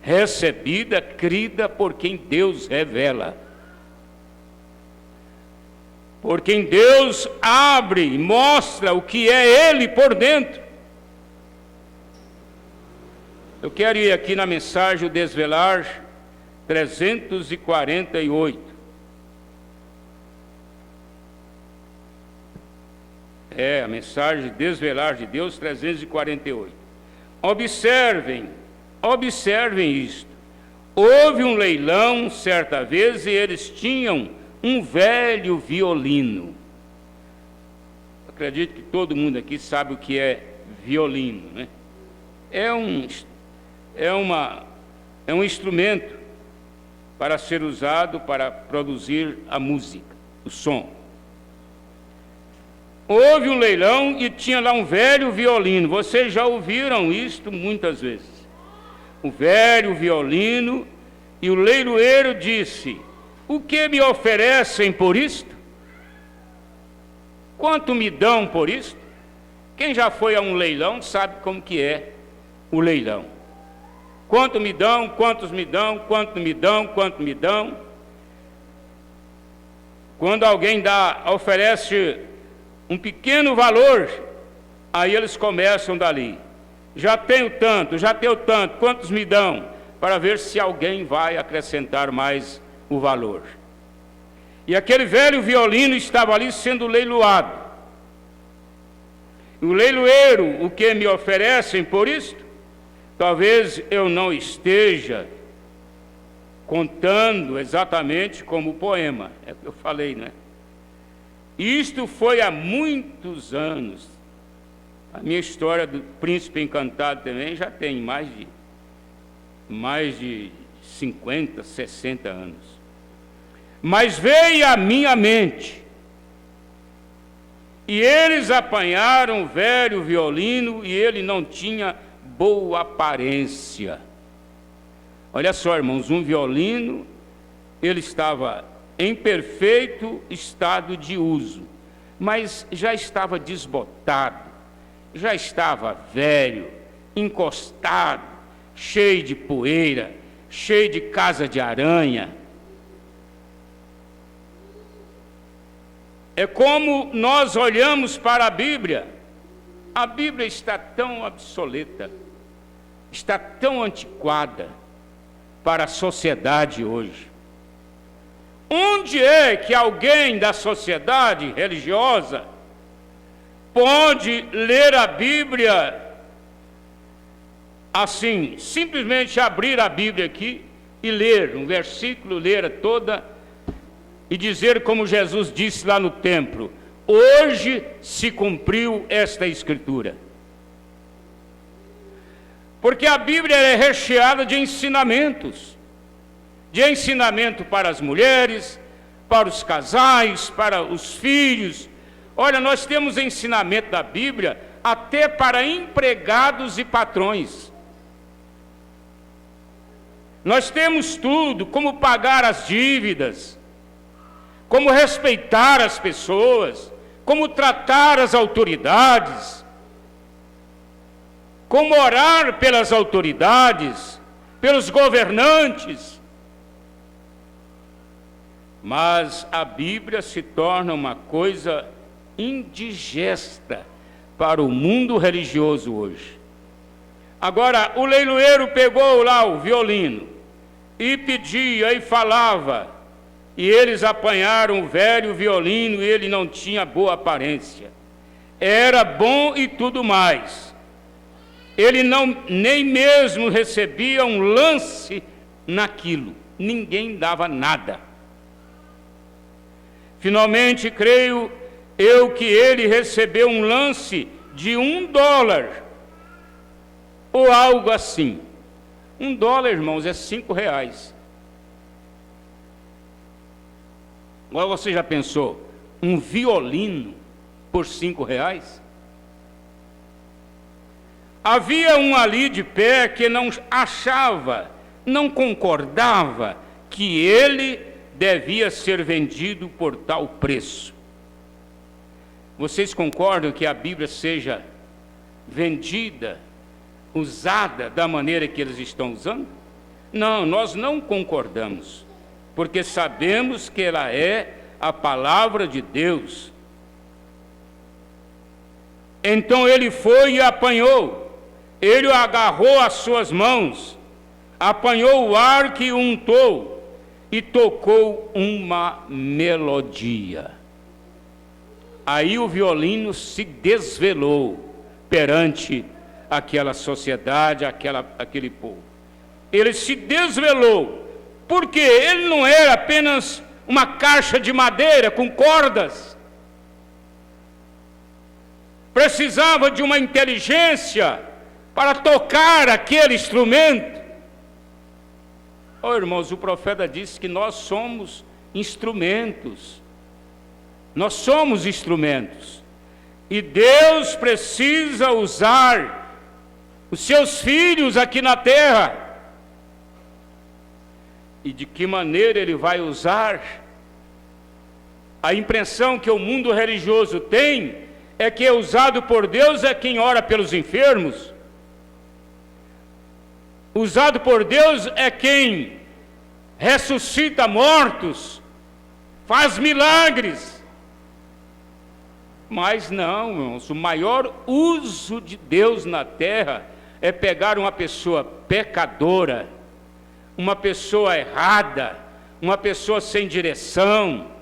recebida, crida por quem Deus revela. Por quem Deus abre e mostra o que é Ele por dentro. Eu quero ir aqui na mensagem o Desvelar 348. É, a mensagem Desvelar de Deus 348. Observem isto. Houve um leilão certa vez e eles tinham um velho violino. Acredito que todo mundo aqui sabe o que é violino, né? É um instrumento para ser usado para produzir a música, o som. Houve um leilão e tinha lá um velho violino. Vocês já ouviram isto muitas vezes. O velho violino, e o leiloeiro disse: o que me oferecem por isto? Quanto me dão por isto? Quem já foi a um leilão sabe como que é o leilão. Quanto me dão, quantos me dão, quanto me dão, quanto me dão. Quando alguém oferece um pequeno valor, aí eles começam dali. Já tenho tanto, quantos me dão? Para ver se alguém vai acrescentar mais o valor. E aquele velho violino estava ali sendo leiloado. O leiloeiro, o que me oferecem por isto? Talvez eu não esteja contando exatamente como o poema, é o que eu falei, não é? Isto foi há muitos anos. A minha história do Príncipe Encantado também já tem mais de 50, 60 anos. Mas veio à minha mente, e eles apanharam o velho violino, e ele não tinha boa aparência. Olha só, irmãos, um violino, ele estava em perfeito estado de uso, mas já estava desbotado, já estava velho, encostado, cheio de poeira, cheio de casa de aranha. É como nós olhamos para a Bíblia está tão obsoleta, está tão antiquada para a sociedade hoje. Onde é que alguém da sociedade religiosa pode ler a Bíblia assim, simplesmente abrir a Bíblia aqui e ler um versículo, ler toda e dizer como Jesus disse lá no templo: hoje se cumpriu esta Escritura? Porque a Bíblia é recheada de ensinamentos, de ensinamento para as mulheres, para os casais, para os filhos. Olha, nós temos ensinamento da Bíblia até para empregados e patrões. Nós temos tudo, como pagar as dívidas, como respeitar as pessoas, como tratar as autoridades, como orar pelas autoridades, pelos governantes. Mas a Bíblia se torna uma coisa indigesta para o mundo religioso hoje. Agora, o leiloeiro pegou lá o violino e pedia e falava, e eles apanharam o velho violino e ele não tinha boa aparência. Era bom e tudo mais. Ele nem mesmo recebia um lance naquilo. Ninguém dava nada. Finalmente, creio eu que ele recebeu um lance de $1, ou algo assim. $1, irmãos, é R$5. Agora você já pensou, um violino por R$5? Havia um ali de pé que não achava, não concordava que ele devia ser vendido por tal preço. Vocês concordam que a Bíblia seja vendida, usada da maneira que eles estão usando? Não, nós não concordamos, porque sabemos que ela é a palavra de Deus. Então ele foi e apanhou, ele o agarrou às suas mãos, apanhou o arco e untou, e tocou uma melodia. Aí o violino se desvelou perante aquela sociedade, aquele povo. Ele se desvelou, porque ele não era apenas uma caixa de madeira com cordas. Precisava de uma inteligência para tocar aquele instrumento. Oh, irmãos, o profeta disse que nós somos instrumentos. Nós somos instrumentos. E Deus precisa usar os seus filhos aqui na terra. E de que maneira Ele vai usar? A impressão que o mundo religioso tem é que usado por Deus é quem ora pelos enfermos. Usado por Deus é quem ressuscita mortos, faz milagres. Mas não, irmãos, o maior uso de Deus na terra é pegar uma pessoa pecadora, uma pessoa errada, uma pessoa sem direção,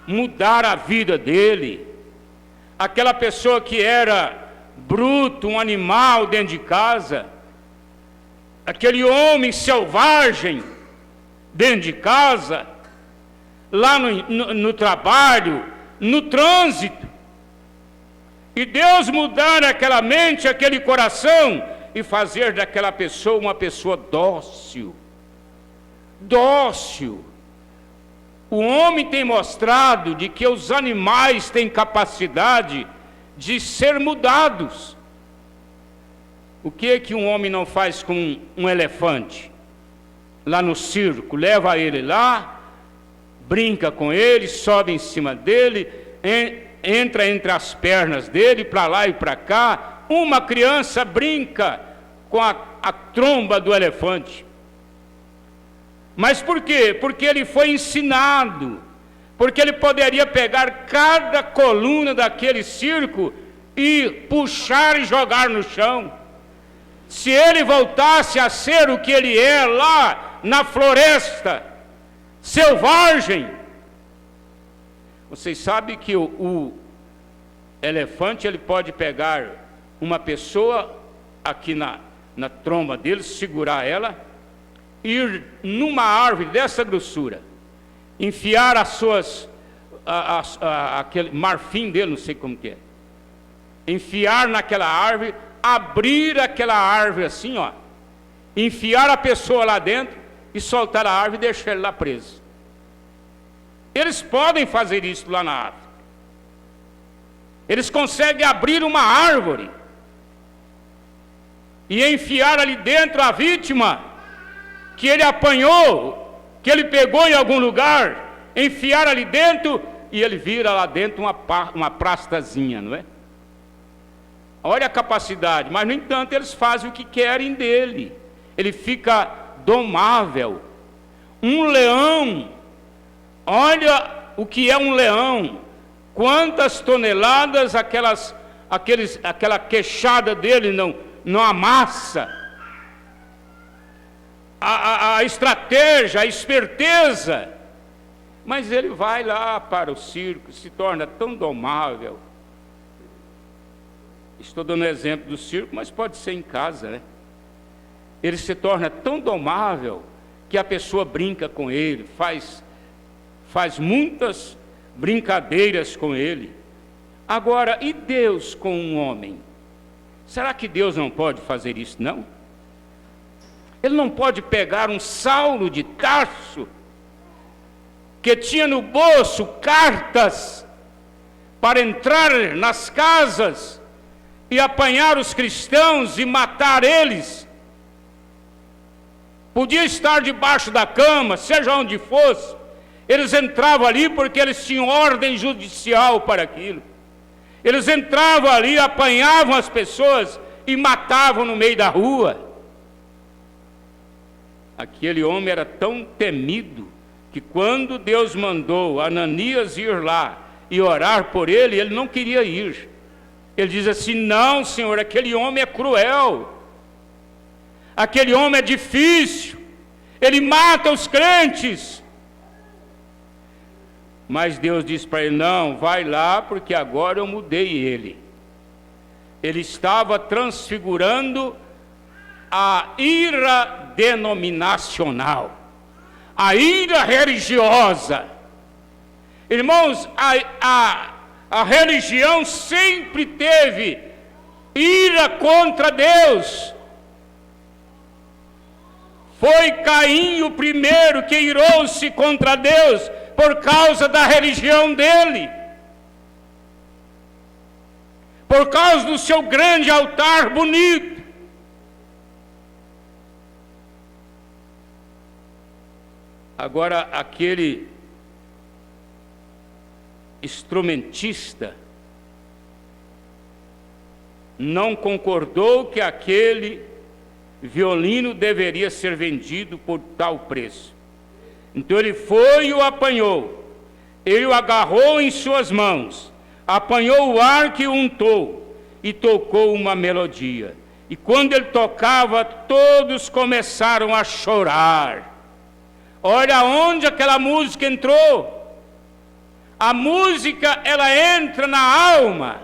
mudar a vida dele. Aquela pessoa que era bruto, um animal dentro de casa, aquele homem selvagem, dentro de casa, lá no trabalho, no trânsito. E Deus mudar aquela mente, aquele coração, e fazer daquela pessoa uma pessoa dócil. Dócil. O homem tem mostrado de que os animais têm capacidade de ser mudados. O que um homem não faz com um elefante? Lá no circo, leva ele lá, brinca com ele, sobe em cima dele, entra entre as pernas dele, para lá e para cá. Uma criança brinca com a tromba do elefante. Mas por quê? Porque ele foi ensinado, porque ele poderia pegar cada coluna daquele circo e puxar e jogar no chão. Se ele voltasse a ser o que ele é lá na floresta, selvagem. Vocês sabem que o elefante, ele pode pegar uma pessoa aqui na tromba dele, segurar ela, ir numa árvore dessa grossura, enfiar as suas, aquele marfim dele, não sei como que é, enfiar naquela árvore, abrir aquela árvore assim, ó, enfiar a pessoa lá dentro e soltar a árvore e deixar ele lá preso. Eles podem fazer isso lá na árvore. Eles conseguem abrir uma árvore e enfiar ali dentro a vítima que ele apanhou, que ele pegou em algum lugar, enfiar ali dentro e ele vira lá dentro uma prastazinha, não é? Olha a capacidade, mas no entanto eles fazem o que querem dele. Ele fica domável. Um leão, olha o que é um leão, quantas toneladas aquela queixada dele não amassa. A estratégia, a esperteza, mas ele vai lá para o circo, se torna tão domável. Estou dando exemplo do circo, mas pode ser em casa, né? Ele se torna tão domável que a pessoa brinca com ele, faz muitas brincadeiras com ele. Agora, e Deus com um homem? Será que Deus não pode fazer isso, não? Ele não pode pegar um Saulo de Tarso, que tinha no bolso cartas para entrar nas casas e apanhar os cristãos e matar eles. Podia estar debaixo da cama, seja onde fosse. Eles entravam ali porque eles tinham ordem judicial para aquilo. Eles entravam ali, apanhavam as pessoas e matavam no meio da rua. Aquele homem era tão temido que quando Deus mandou Ananias ir lá e orar por ele, ele não queria ir. Ele diz assim: não, Senhor, aquele homem é cruel, aquele homem é difícil, ele mata os crentes. Mas Deus disse para ele: não, vai lá, porque agora eu mudei ele. Ele estava transfigurando a ira denominacional, a ira religiosa. Irmãos, a religião sempre teve ira contra Deus. Foi Caim o primeiro que irou-se contra Deus por causa da religião dele, por causa do seu grande altar bonito. Agora, aquele instrumentista não concordou que aquele violino deveria ser vendido por tal preço. Então ele foi e o apanhou, ele o agarrou em suas mãos, apanhou o arco e o untou, e tocou uma melodia. E quando ele tocava, todos começaram a chorar. Olha onde aquela música entrou. A música, ela entra na alma.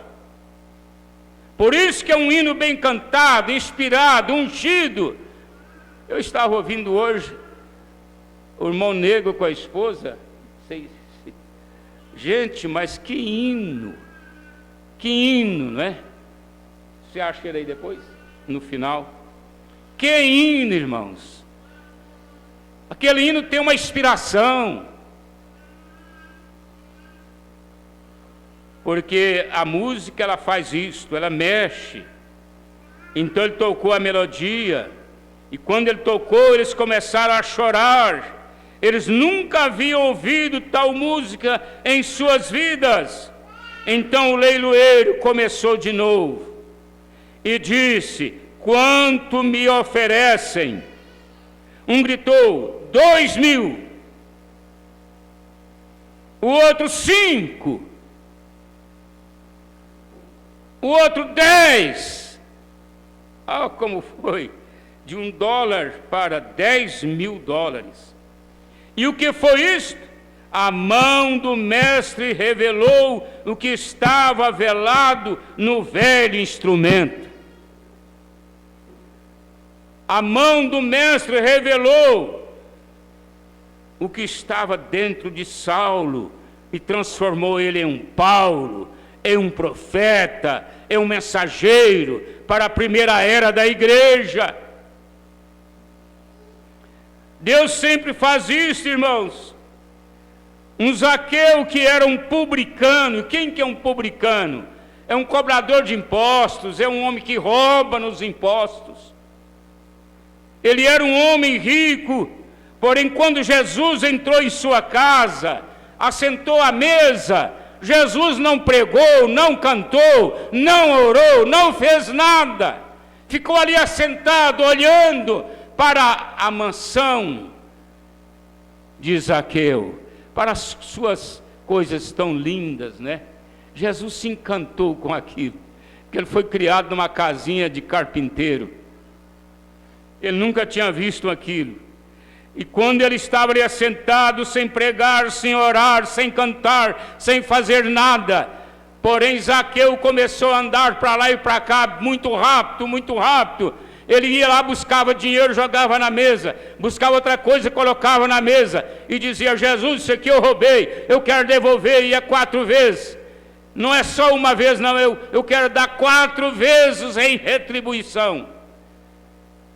Por isso que é um hino bem cantado, inspirado, ungido. Eu estava ouvindo hoje o irmão negro com a esposa. Gente, mas que hino, não é? Você acha ele aí depois, no final? Que hino, irmãos! Aquele hino tem uma inspiração, porque a música ela faz isto, ela mexe. Então ele tocou a melodia, e quando ele tocou, eles começaram a chorar. Eles nunca haviam ouvido tal música em suas vidas. Então o leiloeiro começou de novo e disse: quanto me oferecem? Um gritou: 2.000. O outro 5. O outro 10. Ah, como foi? De $1 para $10.000. E o que foi isto? A mão do mestre revelou o que estava velado no velho instrumento. A mão do mestre revelou o que estava dentro de Saulo e transformou ele em um Paulo, em um profeta, em um mensageiro para a primeira era da igreja. Deus sempre faz isso, irmãos. Um Zaqueu que era um publicano. Quem que é um publicano? É um cobrador de impostos, é um homem que rouba nos impostos. Ele era um homem rico, porém quando Jesus entrou em sua casa, assentou à mesa, Jesus não pregou, não cantou, não orou, não fez nada. Ficou ali assentado, olhando para a mansão de Zaqueu, para as suas coisas tão lindas, né? Jesus se encantou com aquilo, porque ele foi criado numa casinha de carpinteiro. Ele nunca tinha visto aquilo. E quando ele estava ali assentado, sem pregar, sem orar, sem cantar, sem fazer nada, porém Zaqueu começou a andar para lá e para cá, muito rápido, muito rápido. Ele ia lá, buscava dinheiro, jogava na mesa, buscava outra coisa, colocava na mesa, e dizia: Jesus, isso aqui eu roubei, eu quero devolver, e ia 4 vezes. Não é só uma vez, não, eu quero dar 4 vezes em retribuição.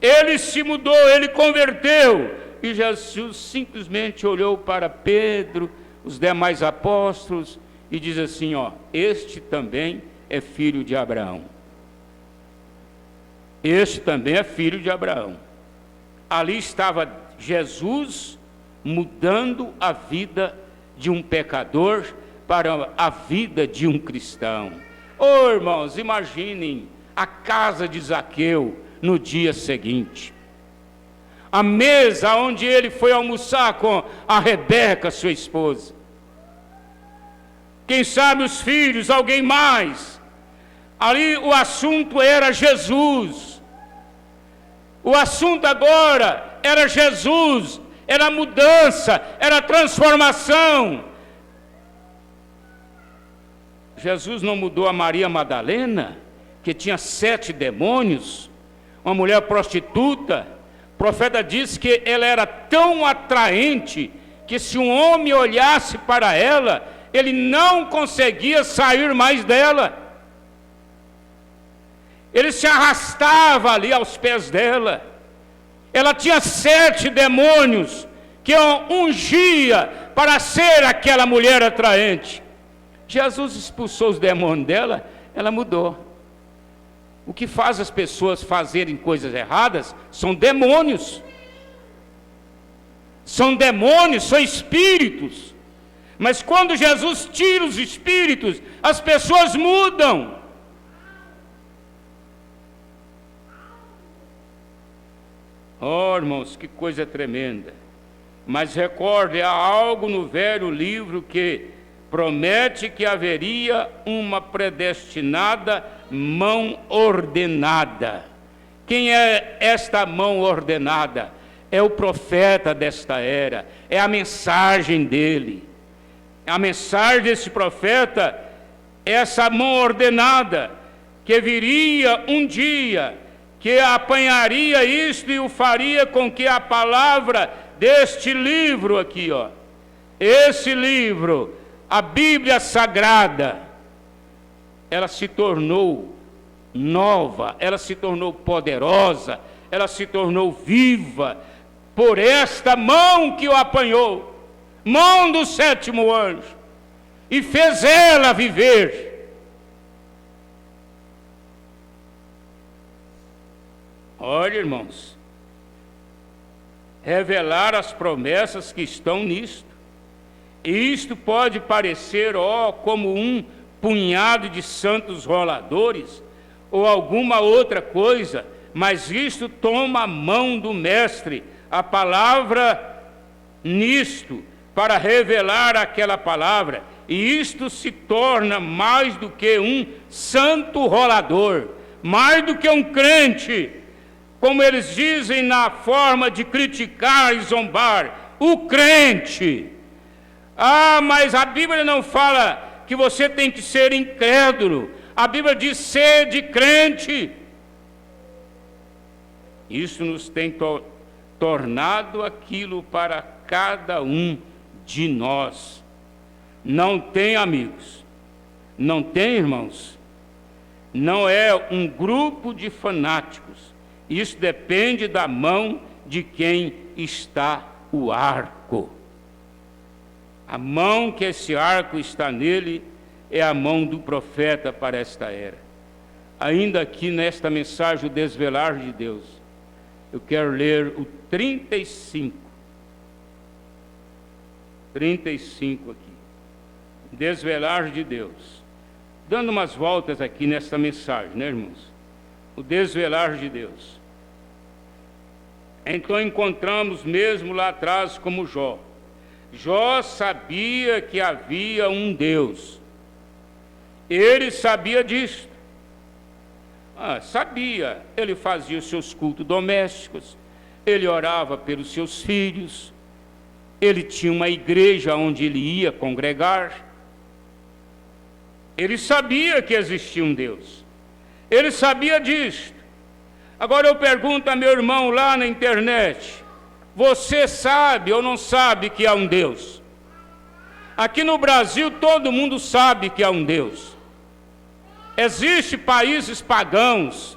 Ele se mudou, ele converteu, e Jesus simplesmente olhou para Pedro, os demais apóstolos, e diz assim: ó, este também é filho de Abraão. Este também é filho de Abraão. Ali estava Jesus mudando a vida de um pecador para a vida de um cristão. Oh, irmãos, imaginem a casa de Zaqueu no dia seguinte. A mesa onde ele foi almoçar com a Rebeca, sua esposa. Quem sabe os filhos, alguém mais. Ali o assunto era Jesus. O assunto agora era Jesus, era mudança, era transformação. Jesus não mudou a Maria Madalena, que tinha 7 demônios, uma mulher prostituta. O profeta disse que ela era tão atraente que se um homem olhasse para ela, ele não conseguia sair mais dela. Ele se arrastava ali aos pés dela. Ela tinha 7 demônios que ungia para ser aquela mulher atraente. Jesus expulsou os demônios dela, ela mudou. O que faz as pessoas fazerem coisas erradas são demônios. São demônios, são espíritos. Mas quando Jesus tira os espíritos, as pessoas mudam. Oh, irmãos, que coisa tremenda. Mas recorde, há algo no velho livro que promete que haveria uma predestinada mão ordenada. Quem é esta mão ordenada? É o profeta desta era, é a mensagem dele. A mensagem desse profeta é essa mão ordenada, que viria um dia, que apanharia isto e o faria com que a palavra deste livro aqui, ó. Esse livro, a Bíblia Sagrada, ela se tornou nova, ela se tornou poderosa, ela se tornou viva por esta mão que o apanhou, mão do sétimo anjo, e fez ela viver. Olha, irmãos, revelar as promessas que estão nisto. Isto pode parecer, como um punhado de santos roladores, ou alguma outra coisa, mas isto toma a mão do Mestre, a palavra nisto, para revelar aquela palavra, e isto se torna mais do que um santo rolador, mais do que um crente, como eles dizem na forma de criticar e zombar, o crente. Mas a Bíblia não fala que você tem que ser incrédulo. A Bíblia diz: sede crente. Isso nos tem tornado aquilo para cada um de nós. Não tem amigos, não tem irmãos, não é um grupo de fanáticos. Isso depende da mão de quem está o arco. A mão que esse arco está nele é a mão do profeta para esta era. Ainda aqui nesta mensagem, o desvelar de Deus, eu quero ler o 35 aqui. Desvelar de Deus. Dando umas voltas aqui nesta mensagem, né, irmãos? O desvelar de Deus. Então encontramos mesmo lá atrás como Jó. Jó sabia que havia um Deus. Ele sabia disso. Sabia. Ele fazia os seus cultos domésticos. Ele orava pelos seus filhos. Ele tinha uma igreja onde ele ia congregar. Ele sabia que existia um Deus. Ele sabia disso. Agora eu pergunto a meu irmão lá na internet: você sabe ou não sabe que há um Deus? Aqui no Brasil todo mundo sabe que há um Deus. Existem países pagãos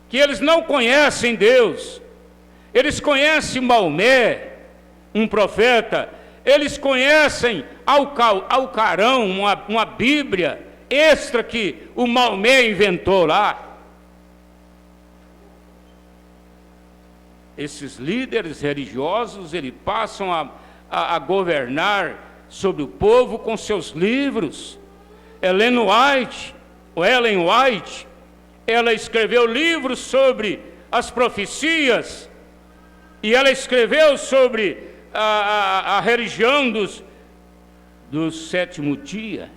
que eles não conhecem Deus. Eles conhecem Maomé, um profeta. Eles conhecem Alcarão, uma Bíblia extra que o Maomé inventou lá. Esses líderes religiosos, eles passam a governar sobre o povo com seus livros. Ellen White, ela escreveu livros sobre as profecias, e ela escreveu sobre a religião do sétimo dia.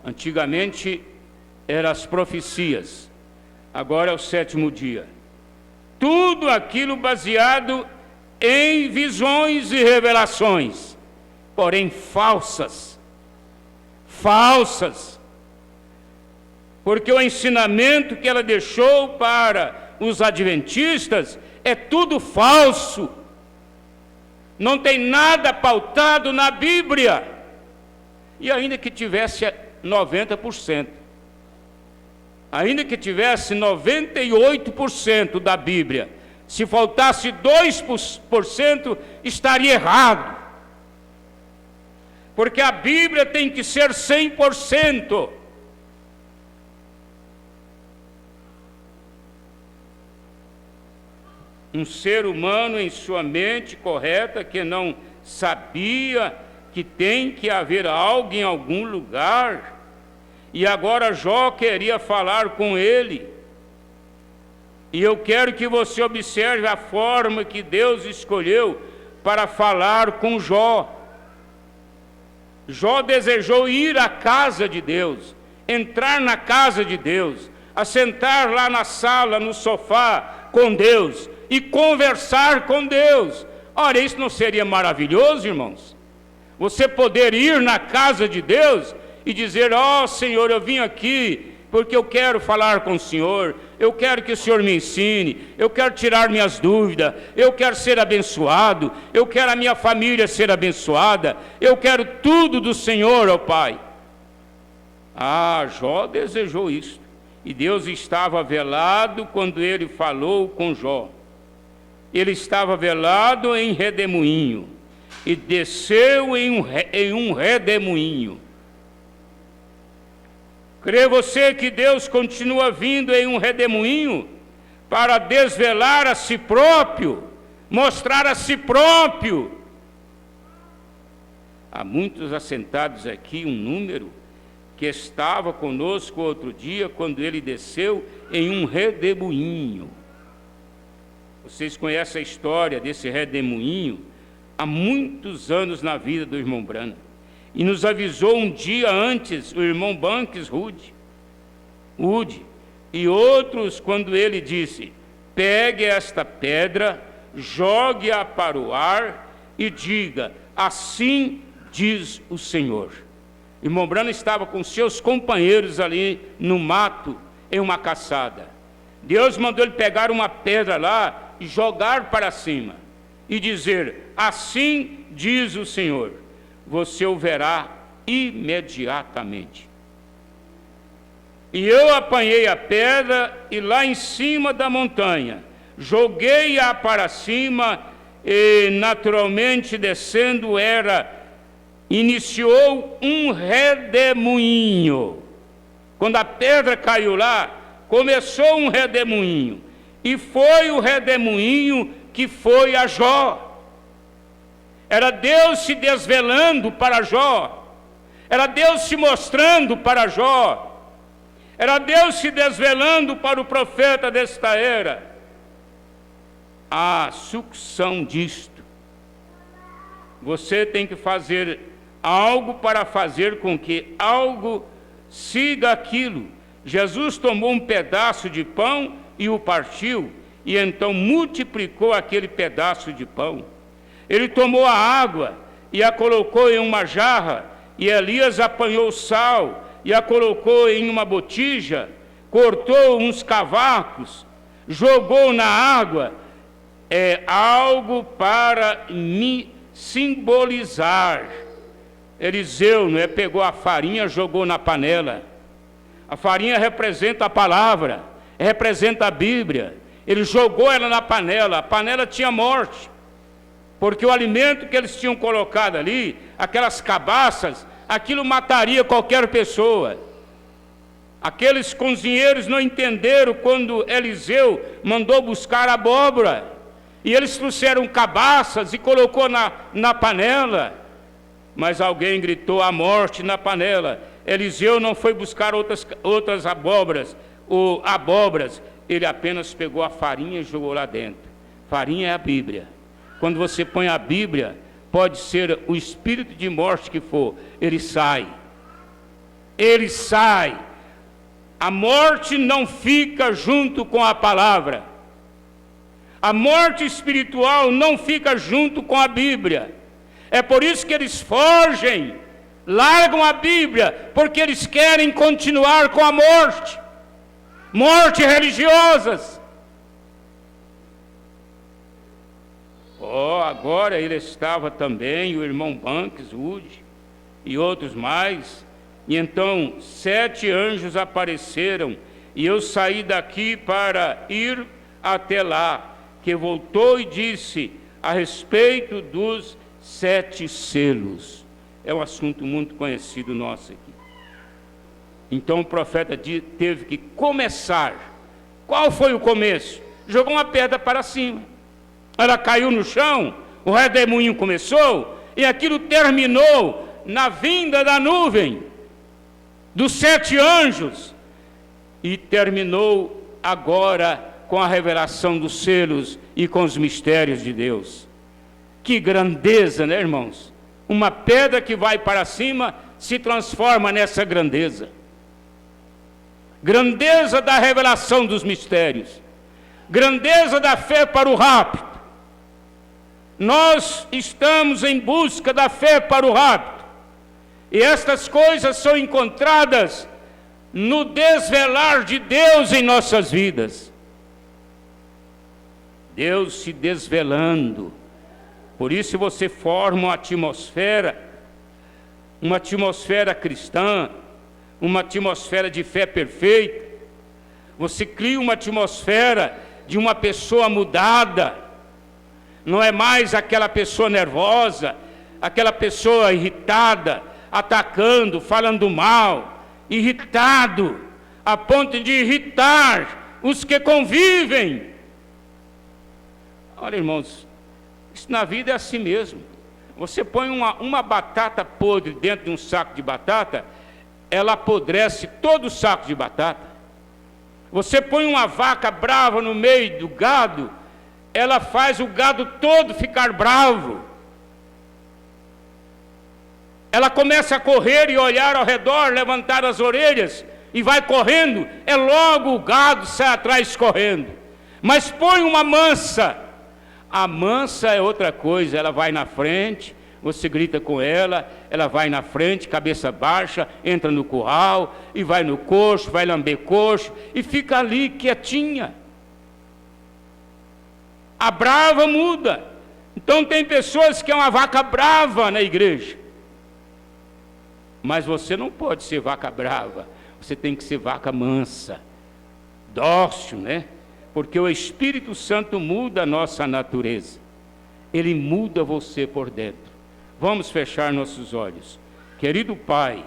Antigamente eram as profecias, agora é o sétimo dia. Tudo aquilo baseado em visões e revelações, porém falsas. Porque o ensinamento que ela deixou para os adventistas é tudo falso. Não tem nada pautado na Bíblia. E ainda que tivesse 90%, ainda que tivesse 98% da Bíblia, se faltasse 2%, estaria errado. Porque a Bíblia tem que ser 100%. Um ser humano em sua mente correta, que não sabia que tem que haver algo em algum lugar, e agora Jó queria falar com ele. E eu quero que você observe a forma que Deus escolheu para falar com Jó. Jó desejou ir à casa de Deus, entrar na casa de Deus, assentar lá na sala, no sofá com Deus e conversar com Deus. Ora, isso não seria maravilhoso, irmãos? Você poder ir na casa de Deus e dizer: ó Senhor, eu vim aqui porque eu quero falar com o Senhor, eu quero que o Senhor me ensine, eu quero tirar minhas dúvidas, eu quero ser abençoado, eu quero a minha família ser abençoada, eu quero tudo do Senhor, ó Pai. Jó desejou isso, e Deus estava velado quando ele falou com Jó. Ele estava velado em redemoinho, e desceu em um redemoinho. Crê você que Deus continua vindo em um redemoinho para desvelar a si próprio, mostrar a si próprio? Há muitos assentados aqui, um número, que estava conosco outro dia, quando ele desceu em um redemoinho. Vocês conhecem a história desse redemoinho há muitos anos na vida do irmão Branham. E nos avisou um dia antes o irmão Banks Wood e outros, quando ele disse: pegue esta pedra, jogue-a para o ar e diga: assim diz o Senhor. Irmão Branham estava com seus companheiros ali no mato, em uma caçada. Deus mandou ele pegar uma pedra lá e jogar para cima e dizer: assim diz o Senhor. Você o verá imediatamente. E eu apanhei a pedra e lá em cima da montanha joguei-a para cima, e naturalmente descendo iniciou um redemoinho. Quando a pedra caiu lá, começou um redemoinho, e foi o redemoinho que foi a Jó. Era Deus se desvelando para Jó, era Deus se mostrando para Jó, era Deus se desvelando para o profeta desta era. A sucção disto, você tem que fazer algo para fazer com que algo siga aquilo. Jesus tomou um pedaço de pão e o partiu, e então multiplicou aquele pedaço de pão. Ele tomou a água e a colocou em uma jarra, e Elias apanhou sal e a colocou em uma botija, cortou uns cavacos, jogou na água. É algo para me simbolizar. Eliseu, pegou a farinha, jogou na panela. A farinha representa a palavra, representa a Bíblia. Ele jogou ela na panela, a panela tinha morte, porque o alimento que eles tinham colocado ali, aquelas cabaças, aquilo mataria qualquer pessoa. Aqueles cozinheiros não entenderam quando Eliseu mandou buscar abóbora, e eles trouxeram cabaças e colocou na panela, mas alguém gritou a morte na panela. Eliseu não foi buscar outras abóboras, ele apenas pegou a farinha e jogou lá dentro. Farinha é a Bíblia. Quando você põe a Bíblia, pode ser o espírito de morte que for, ele sai. Ele sai. A morte não fica junto com a palavra. A morte espiritual não fica junto com a Bíblia. É por isso que eles fogem, largam a Bíblia, porque eles querem continuar com a morte. Morte religiosas. Agora ele estava também, o irmão Banks Wood e outros mais, e então 7 anjos apareceram, e eu saí daqui para ir até lá, que voltou e disse a respeito dos 7 selos. É um assunto muito conhecido nosso aqui. Então o profeta teve que começar. Qual foi o começo? Jogou uma pedra para cima. Ela caiu no chão, o redemoinho começou, e aquilo terminou na vinda da nuvem dos 7 anjos, e terminou agora com a revelação dos selos e com os mistérios de Deus. Que grandeza, né, irmãos? Uma pedra que vai para cima se transforma nessa grandeza. Grandeza da revelação dos mistérios. Grandeza da fé para o rapto. Nós estamos em busca da fé para o rapto. E estas coisas são encontradas no desvelar de Deus em nossas vidas. Deus se desvelando. Por isso você forma uma atmosfera cristã, uma atmosfera de fé perfeita. Você cria uma atmosfera de uma pessoa mudada. Não é mais aquela pessoa nervosa, aquela pessoa irritada, atacando, falando mal, irritado, a ponto de irritar os que convivem. Olha, irmãos, isso na vida é assim mesmo. Você põe uma batata podre dentro de um saco de batata, ela apodrece todo o saco de batata. Você põe uma vaca brava no meio do gado, ela faz o gado todo ficar bravo. Ela começa a correr e olhar ao redor, levantar as orelhas, e vai correndo, logo o gado sai atrás correndo. Mas põe uma mansa, a mansa é outra coisa, ela vai na frente, você grita com ela, ela vai na frente, cabeça baixa, entra no curral, e vai no coxo, vai lamber coxo, e fica ali quietinha. A brava muda. Então tem pessoas que é uma vaca brava na igreja. Mas você não pode ser vaca brava, você tem que ser vaca mansa, dócil, né? Porque o Espírito Santo muda a nossa natureza, ele muda você por dentro. Vamos fechar nossos olhos. Querido Pai,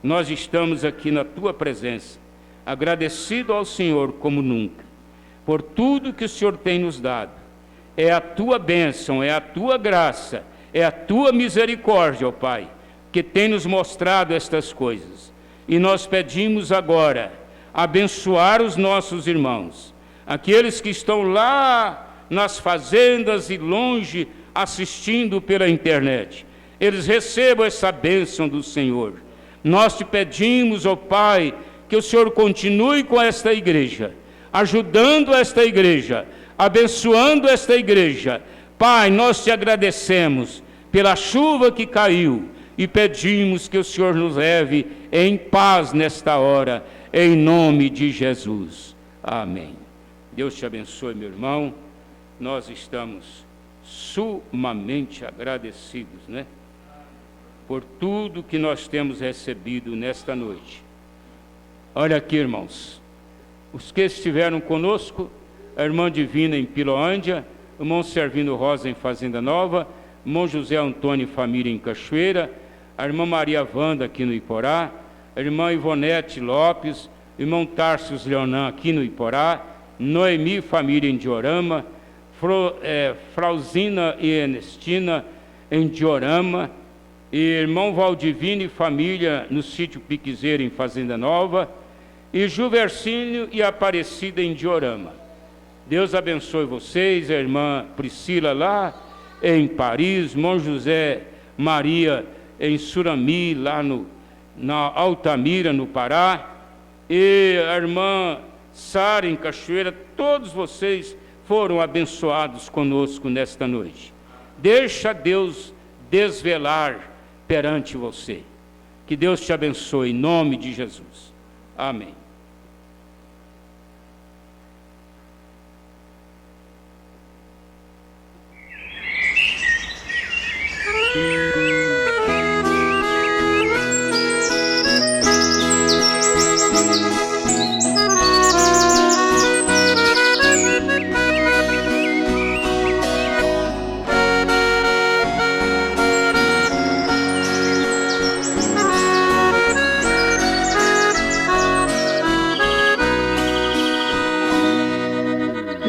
nós estamos aqui na Tua presença, agradecido ao Senhor como nunca, por tudo que o Senhor tem nos dado. É a Tua bênção, é a Tua graça, é a Tua misericórdia, ó Pai, que tem nos mostrado estas coisas. E nós pedimos agora, abençoar os nossos irmãos, aqueles que estão lá nas fazendas e longe assistindo pela internet. Eles recebam essa bênção do Senhor. Nós te pedimos, ó Pai, que o Senhor continue com esta igreja, ajudando esta igreja, abençoando esta igreja. Pai, nós te agradecemos pela chuva que caiu e pedimos que o Senhor nos leve em paz nesta hora, em nome de Jesus. Amém. Deus te abençoe, meu irmão. Nós estamos sumamente agradecidos, né? Por tudo que nós temos recebido nesta noite. Olha aqui, irmãos, os que estiveram conosco, a irmã Divina em Piloândia, o irmão Servino Rosa em Fazenda Nova, o irmão José Antônio e família em Cachoeira, a irmã Maria Wanda aqui no Iporá, a irmã Ivonete Lopes, o irmão Tarcios Leonan aqui no Iporá, Noemi e família em Diorama, Frauzina e Ernestina em Diorama, e irmão Valdivino e família no sítio Piquezeiro em Fazenda Nova, e Juvercínio e Aparecida em Diorama. Deus abençoe vocês, a irmã Priscila lá em Paris, irmão José Maria em Surami, lá na Altamira, no Pará, e a irmã Sara em Cachoeira. Todos vocês foram abençoados conosco nesta noite. Deixa Deus desvelar perante você. Que Deus te abençoe em nome de Jesus. Amém.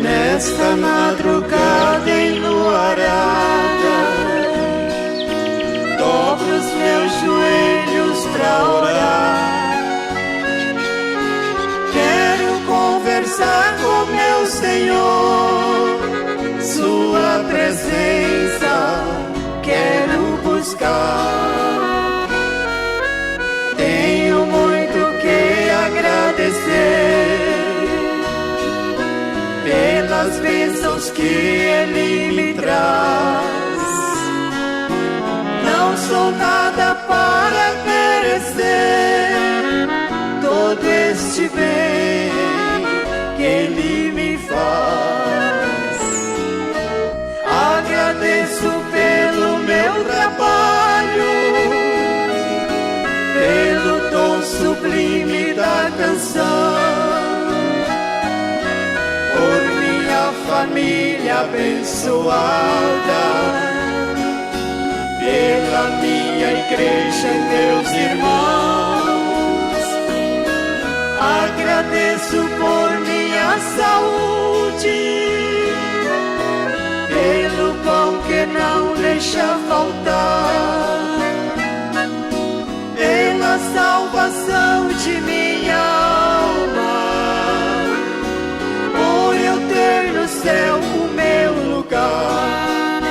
Nesta madrugada enluarada, dobro os meus joelhos pra orar. Quero conversar com meu Senhor, Sua presença quero buscar. Tenho muito que agradecer pelas bênçãos que Ele me traz. Não sou nada para merecer todo canção por minha família abençoada, pela minha igreja e meus irmãos. Agradeço por minha saúde, pelo pão que não deixa faltar, pela salvação de minha alma, por eu ter no céu o meu lugar.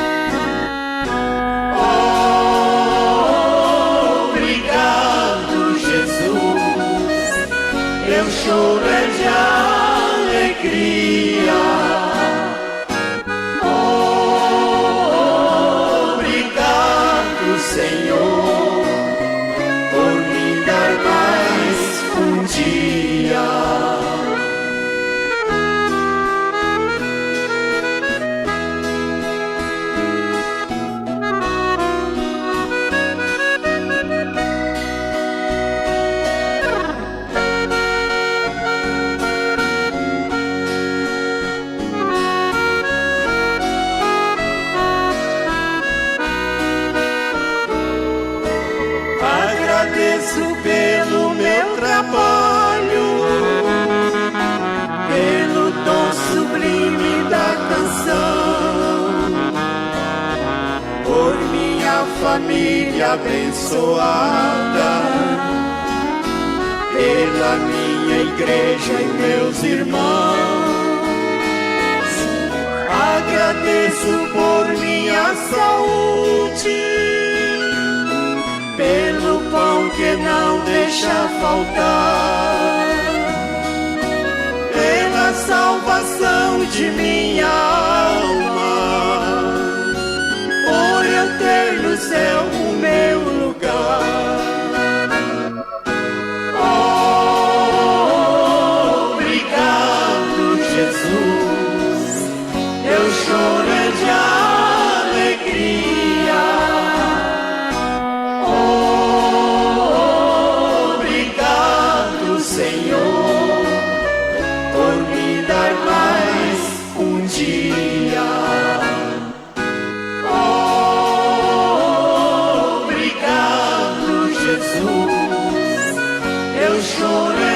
Obrigado, Jesus, eu choro é de alegria. Obrigado, Senhor, por me dar mais um dia. Agradeço pelo meu trabalho, pelo dom sublime da canção, por minha família abençoada, pela minha igreja e meus irmãos. Agradeço por minha saúde, pelo pão que não deixa faltar, pela salvação de minha alma, por eu ter no céu o meu lugar. Obrigado, Jesus, eu choro de alegria. Senhor, por me dar mais um dia. Obrigado, Jesus, eu choro